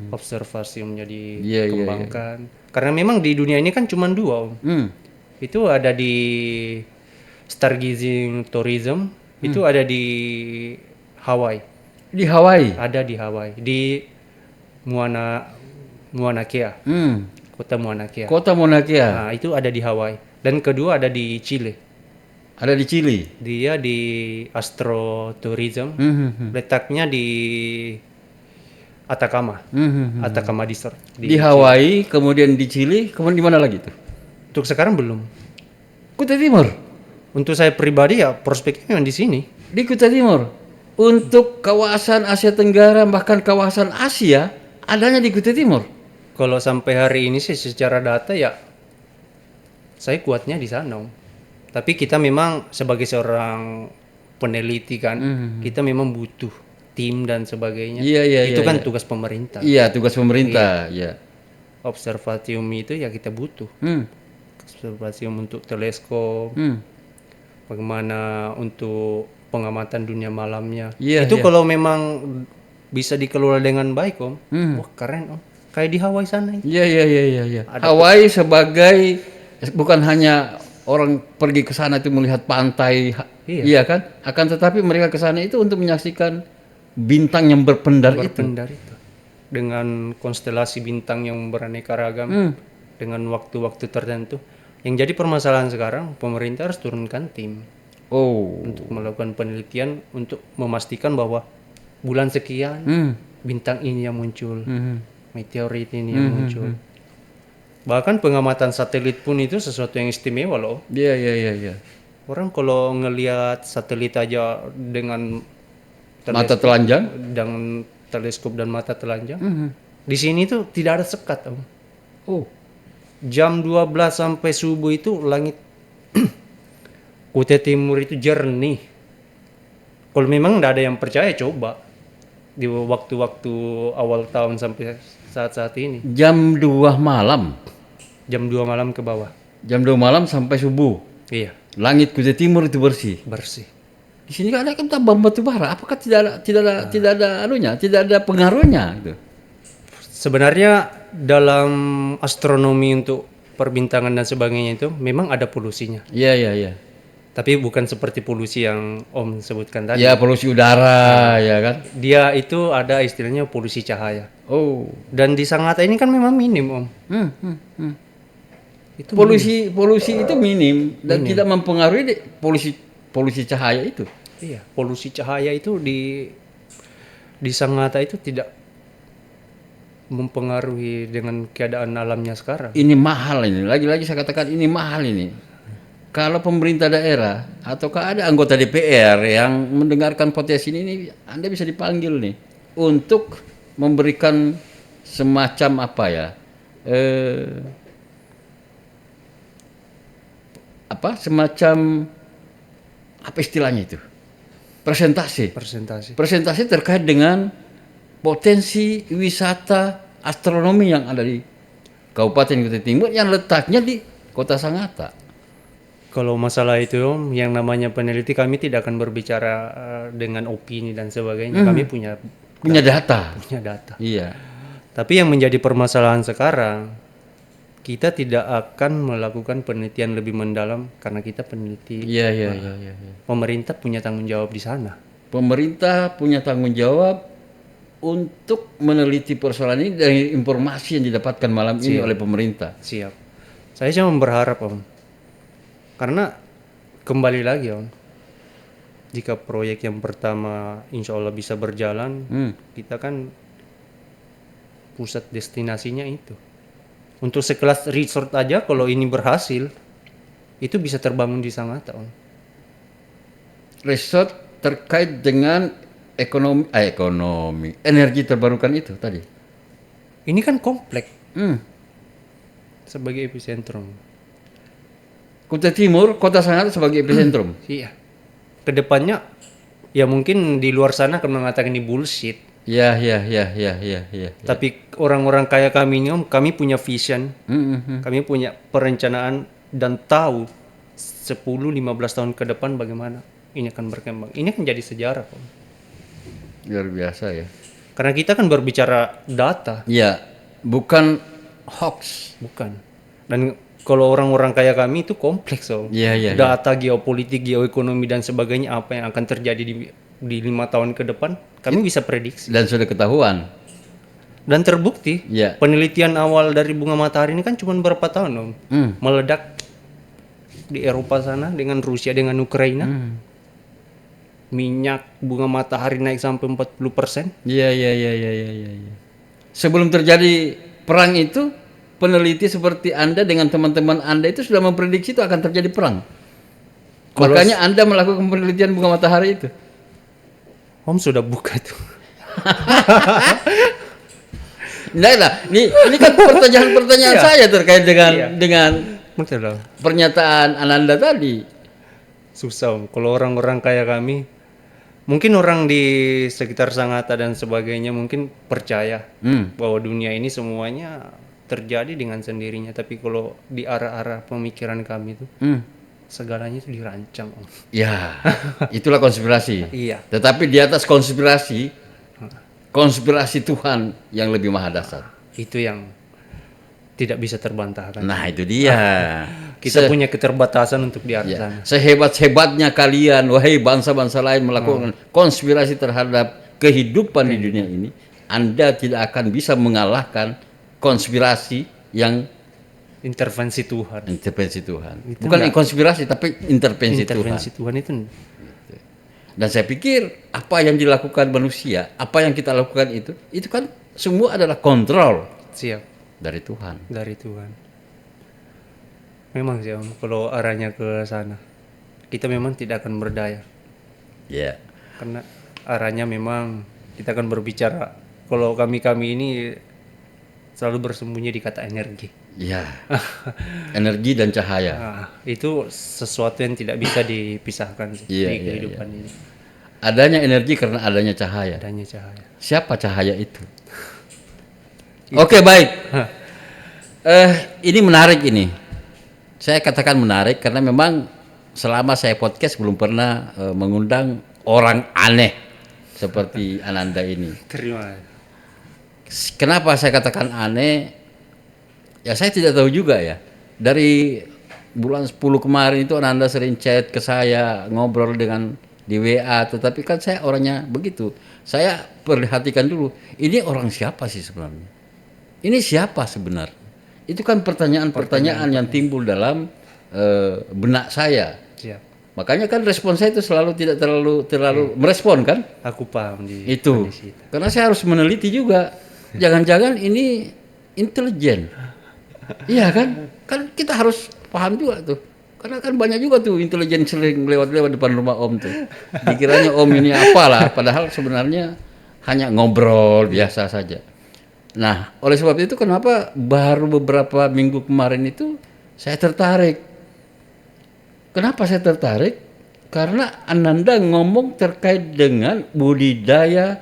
Observasi yang menjadi dikembangkan. Karena memang di dunia ini kan cuma 2 Om. Itu ada di stargazing tourism, itu ada di Hawaii. Di Hawaii. Ada di Hawaii, di Mauna Kea. Kota Mauna Kea. Kota Mauna Kea. Nah, itu ada di Hawaii. Dan kedua ada di Chile. Ada di Chili. Dia di Astro Tourism. Letaknya di Atacama. Atacama Desert. Di Hawaii, kemudian di Chili, kemudian di mana lagi tuh? Untuk sekarang belum. Kutai Timur. Untuk saya pribadi ya prospeknya memang di sini. Di Kutai Timur. Untuk kawasan Asia Tenggara bahkan kawasan Asia adanya di Kutai Timur. Kalau sampai hari ini sih secara data ya saya kuatnya di sana Om. Tapi kita memang sebagai seorang peneliti kan, kita memang butuh tim dan sebagainya. Iya. Itu kan tugas pemerintah. Iya, tugas pemerintah. Iya. Observatorium itu ya kita butuh. Observatorium untuk teleskop. Bagaimana untuk pengamatan dunia malamnya. Itu kalau memang bisa dikelola dengan baik Om. Wah keren Om. Kayak di Hawaii sana. Iya. Hawaii sebagai bukan hanya orang pergi ke sana itu melihat pantai, iya kan? Akan tetapi mereka ke sana itu untuk menyaksikan bintang yang berpendar itu. Dengan konstelasi bintang yang beraneka ragam, dengan waktu-waktu tertentu. Yang jadi permasalahan sekarang, pemerintah harus turunkan tim Oh. untuk melakukan penelitian untuk memastikan bahwa bulan sekian bintang ini yang muncul, meteorit ini yang muncul. Bahkan pengamatan satelit pun itu sesuatu yang istimewa loh. Iya, iya, iya, iya. Orang kalau ngelihat satelit aja dengan Mata telanjang? dengan teleskop dan mata telanjang, di sini tuh tidak ada sekat, Om. Oh. Jam 12 sampai subuh itu langit Kutai Timur itu jernih. Kalau memang tidak ada yang percaya, coba di waktu-waktu awal tahun sampai saat-saat ini. Jam 2 malam. Jam 2 malam ke bawah. Jam 2 malam sampai subuh. Iya, Langit Kutai Timur itu bersih. bersih. Di sini kan ada kan tambang batu bara. Apakah tidak ada anunya, tidak ada pengaruhnya gitu. Sebenarnya dalam astronomi untuk perbintangan dan sebagainya itu memang ada polusinya. Iya, iya, iya. Tapi bukan seperti polusi yang Om sebutkan tadi. Ya, polusi udara, ya kan? Dia itu ada istilahnya polusi cahaya. Oh. Dan di Sangatta ini kan memang minim, Om. Itu Polusi itu minim dan tidak mempengaruhi polusi cahaya itu. iya, polusi cahaya itu di Sangatta itu tidak mempengaruhi dengan keadaan alamnya sekarang. Ini mahal ini. Lagi-lagi saya katakan ini mahal ini. Kalau pemerintah daerah ataukah ada anggota DPR yang mendengarkan podcast ini Anda bisa dipanggil nih untuk memberikan semacam apa ya? Semacam apa istilahnya itu? Presentasi terkait dengan potensi wisata astronomi yang ada di Kabupaten Kutai Timur yang letaknya di Kota Sangatta. Kalau masalah itu, Om, yang namanya peneliti kami tidak akan berbicara dengan opini dan sebagainya. Kami punya data. Iya. Tapi yang menjadi permasalahan sekarang, kita tidak akan melakukan penelitian lebih mendalam karena kita peneliti. Iya. Pemerintah punya tanggung jawab di sana. Pemerintah punya tanggung jawab untuk meneliti persoalan ini dari informasi yang didapatkan malam ini oleh pemerintah. Siap. Saya cuma berharap, Om. Karena kembali lagi, Om. Jika proyek yang pertama insya Allah bisa berjalan, kita kan pusat destinasinya itu. Untuk sekelas resort aja kalau ini berhasil, itu bisa terbangun di Sangatta, Om. Resort terkait dengan ekonomi, energi terbarukan itu tadi. Ini kan kompleks sebagai epicentrum. Kutai Timur, Kota Sangatta sebagai epicentrum. Iya. Kedepannya, ya mungkin di luar sana akan mengatakan ini bullshit. Ya. Tapi orang-orang kaya kami ini, Om, kami punya vision, kami punya perencanaan dan tahu 10-15 tahun ke depan bagaimana ini akan berkembang. Ini akan jadi sejarah, Om. Luar biasa ya. Karena kita kan berbicara data. Iya, bukan hoax. Bukan. Dan kalau orang-orang kaya kami itu kompleks, Om. Iya. Data geopolitik, geoekonomi dan sebagainya apa yang akan terjadi di 5 tahun ke depan, kami bisa prediksi. Dan sudah ketahuan. Dan terbukti, Iya. penelitian awal dari bunga matahari ini kan cuma berapa tahun, Om. Meledak di Eropa sana dengan Rusia dengan Ukraina. Minyak bunga matahari naik sampai 40%. Iya. Sebelum terjadi perang itu, peneliti seperti Anda dengan teman-teman Anda itu sudah memprediksi itu akan terjadi perang. Makanya Anda melakukan penelitian bunga matahari itu. Om sudah buka tuh. Ini kan pertanyaan saya terkait dengan Betul. pernyataan Ananda tadi. Susah, Om. Kalau orang-orang kaya kami, mungkin orang di sekitar Sangatta dan sebagainya mungkin percaya bahwa dunia ini semuanya terjadi dengan sendirinya. Tapi kalau di arah-arah pemikiran kami itu, segalanya itu dirancang, Om. Ya, itulah konspirasi. Iya. Tetapi di atas konspirasi Tuhan yang lebih maha dasar. Itu yang tidak bisa terbantahkan. Nah, itu dia. Kita punya keterbatasan untuk di arah sana. Sehebat-hebatnya kalian, wahai bangsa-bangsa lain melakukan konspirasi terhadap kehidupan di dunia ini, Anda tidak akan bisa mengalahkan konspirasi yang intervensi Tuhan. Intervensi Tuhan. Itu Bukan enggak. konspirasi tapi intervensi Tuhan. Intervensi Tuhan itu Dan saya pikir apa yang dilakukan manusia, apa yang kita lakukan itu kan semua adalah kontrol siap dari Tuhan. dari Tuhan. Memang sih Om, kalau arahnya ke sana, kita memang tidak akan berdaya. Ya. Karena arahnya memang kita akan berbicara. Kalau kami ini selalu bersembunyi di kata energi. Ya. Energi dan cahaya. Nah, itu sesuatu yang tidak bisa dipisahkan sih Iya, di iya, kehidupan ini. Adanya energi karena adanya cahaya. Adanya cahaya. Siapa cahaya itu? Oke, baik. Ini menarik ini. Saya katakan menarik karena memang selama saya podcast belum pernah mengundang orang aneh seperti Ananda ini. Terima kasih. Kenapa saya katakan aneh? Ya saya tidak tahu juga ya. Dari bulan 10 kemarin itu Ananda sering chat ke saya, ngobrol dengan di WA, tetapi kan saya orangnya begitu. Saya perhatikan dulu, ini orang siapa sih sebenarnya? Ini siapa sebenarnya? Itu kan pertanyaan-pertanyaan yang timbul dalam benak saya. Siap. Makanya kan respon saya itu selalu tidak terlalu merespon kan? Aku paham di Itu. kondisi itu. Karena saya harus meneliti juga. Jangan-jangan ini intelijen. Iya kan? Kan kita harus paham juga tuh. Karena kan banyak juga tuh intelijen sering lewat-lewat depan rumah Om tuh. Dikiranya Om ini apalah, padahal sebenarnya hanya ngobrol biasa saja. Nah, oleh sebab itu kenapa baru beberapa minggu kemarin itu saya tertarik. Kenapa saya tertarik? Karena Ananda ngomong terkait dengan budidaya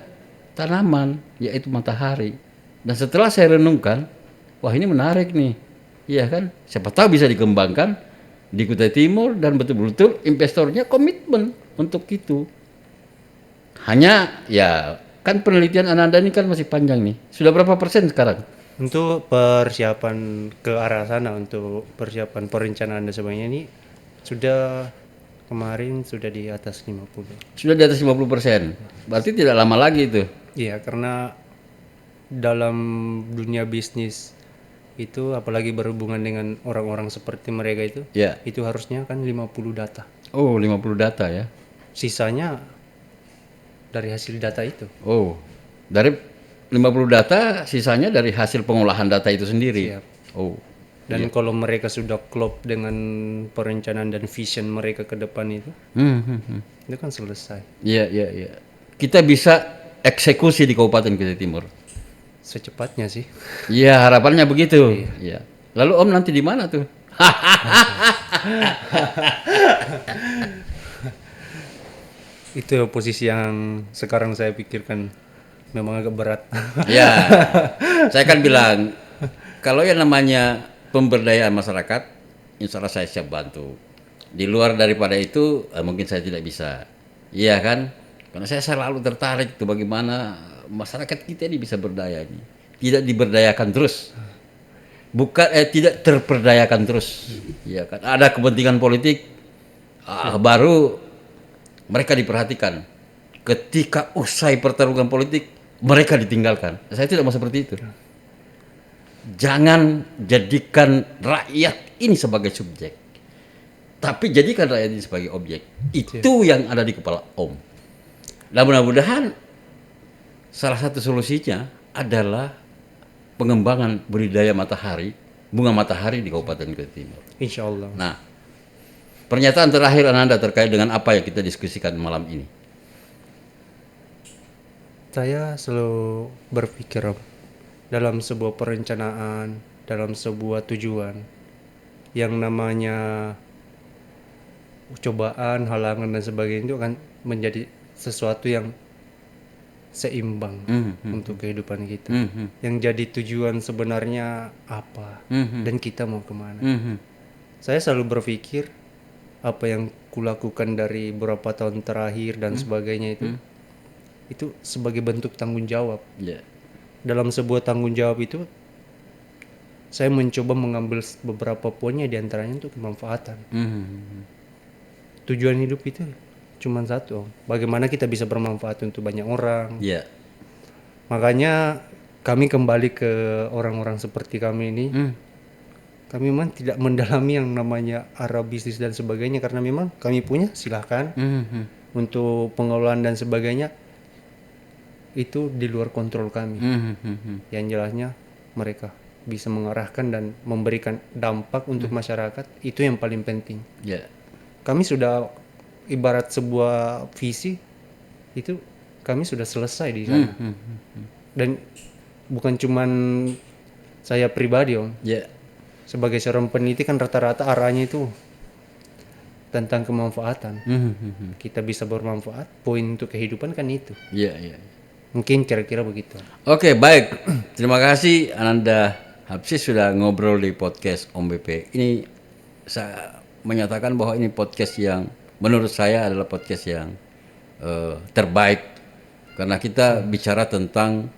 tanaman, yaitu matahari. Dan setelah saya renungkan, wah ini menarik nih. Iya kan? Siapa tahu bisa dikembangkan di Kutai Timur dan betul-betul investornya komitmen untuk itu. Hanya ya kan penelitian Ananda ini kan masih panjang nih. Sudah berapa persen sekarang? Untuk persiapan ke arah sana, untuk persiapan perencanaan dan sebagainya ini sudah kemarin sudah di atas 50. Sudah di atas 50%. Berarti tidak lama lagi itu. Iya, karena dalam dunia bisnis itu apalagi berhubungan dengan orang-orang seperti mereka Ya. itu harusnya kan 50 data. Oh, 50 data ya. Sisanya dari hasil data itu. Oh. Dari 50 data sisanya dari hasil pengolahan data itu sendiri. Siap. Oh. Dan kalau mereka sudah klop dengan perencanaan dan vision mereka ke depan itu itu kan selesai Iya, iya, iya. Kita bisa eksekusi di Kabupaten Kutai Timur. secepatnya sih. Iya, harapannya begitu. Iya. Lalu Om nanti di mana tuh? Itu posisi yang sekarang saya pikirkan memang agak berat. Ya, saya kan bilang kalau yang namanya pemberdayaan masyarakat, insya Allah saya siap bantu. Di luar daripada itu, mungkin saya tidak bisa. Iya kan? Karena saya selalu tertarik tuh bagaimana masyarakat kita ini bisa berdaya ini. Tidak diberdayakan terus. Bukan tidak terperdayakan terus. Iya kan? Ada kepentingan politik baru mereka diperhatikan. Ketika usai pertarungan politik, mereka ditinggalkan. Saya tidak mau seperti itu. Jangan jadikan rakyat ini sebagai subjek, tapi jadikan rakyat ini sebagai objek. Itu yang ada di kepala Om. Dan mudah-mudahan salah satu solusinya adalah pengembangan budidaya matahari, bunga matahari di Kabupaten Kutai Timur. Insya Allah. Nah, pernyataan terakhir Ananda terkait dengan apa yang kita diskusikan malam ini. Saya selalu berpikir Om, dalam sebuah perencanaan, dalam sebuah tujuan, yang namanya cobaan, halangan dan sebagainya itu akan menjadi sesuatu yang seimbang untuk kehidupan kita. Yang jadi tujuan sebenarnya apa dan kita mau kemana. Saya selalu berpikir apa yang kulakukan dari beberapa tahun terakhir dan sebagainya itu sebagai bentuk tanggung jawab. Ya. Dalam sebuah tanggung jawab itu saya mencoba mengambil beberapa poinnya, diantaranya untuk kemanfaatan. Tujuan hidup itu cuma satu, bagaimana kita bisa bermanfaat untuk banyak orang. Ya. Makanya kami kembali ke orang-orang seperti kami ini, kami memang tidak mendalami yang namanya arah bisnis dan sebagainya, karena memang kami punya silahkan. Untuk pengelolaan dan sebagainya itu di luar kontrol kami. Yang jelasnya mereka bisa mengarahkan dan memberikan dampak untuk masyarakat, itu yang paling penting. Ya. Kami sudah ibarat sebuah visi, itu kami sudah selesai di sana. Dan bukan cuman saya pribadi, Om. Ya. Sebagai seorang peneliti kan rata-rata arahnya itu tentang kemanfaatan. Kita bisa bermanfaat, poin untuk kehidupan kan itu. Ya, ya. Mungkin kira-kira begitu. Oke, baik. Terima kasih Ananda Habsyi sudah ngobrol di podcast Om BP. Ini saya menyatakan bahwa ini podcast yang menurut saya adalah podcast yang terbaik karena kita bicara tentang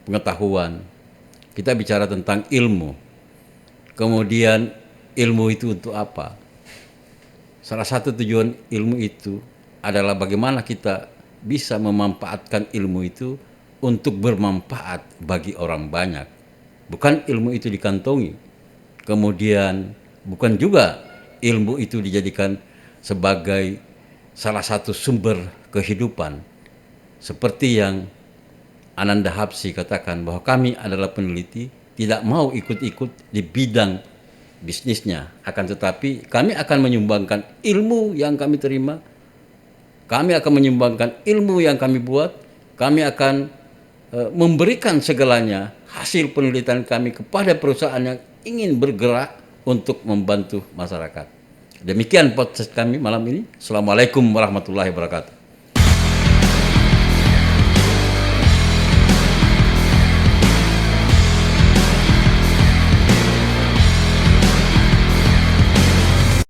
pengetahuan, kita bicara tentang ilmu. Kemudian ilmu itu untuk apa? Salah satu tujuan ilmu itu adalah bagaimana kita bisa memanfaatkan ilmu itu untuk bermanfaat bagi orang banyak. Bukan ilmu itu dikantongi. Kemudian bukan juga ilmu itu dijadikan sebagai salah satu sumber kehidupan. Seperti yang Ananda Habsyi katakan bahwa kami adalah peneliti, tidak mau ikut-ikut di bidang bisnisnya, akan tetapi kami akan menyumbangkan ilmu yang kami terima, kami akan menyumbangkan ilmu yang kami buat, kami akan memberikan segalanya hasil penelitian kami kepada perusahaan yang ingin bergerak untuk membantu masyarakat. Demikian podcast kami malam ini. Assalamualaikum warahmatullahi wabarakatuh.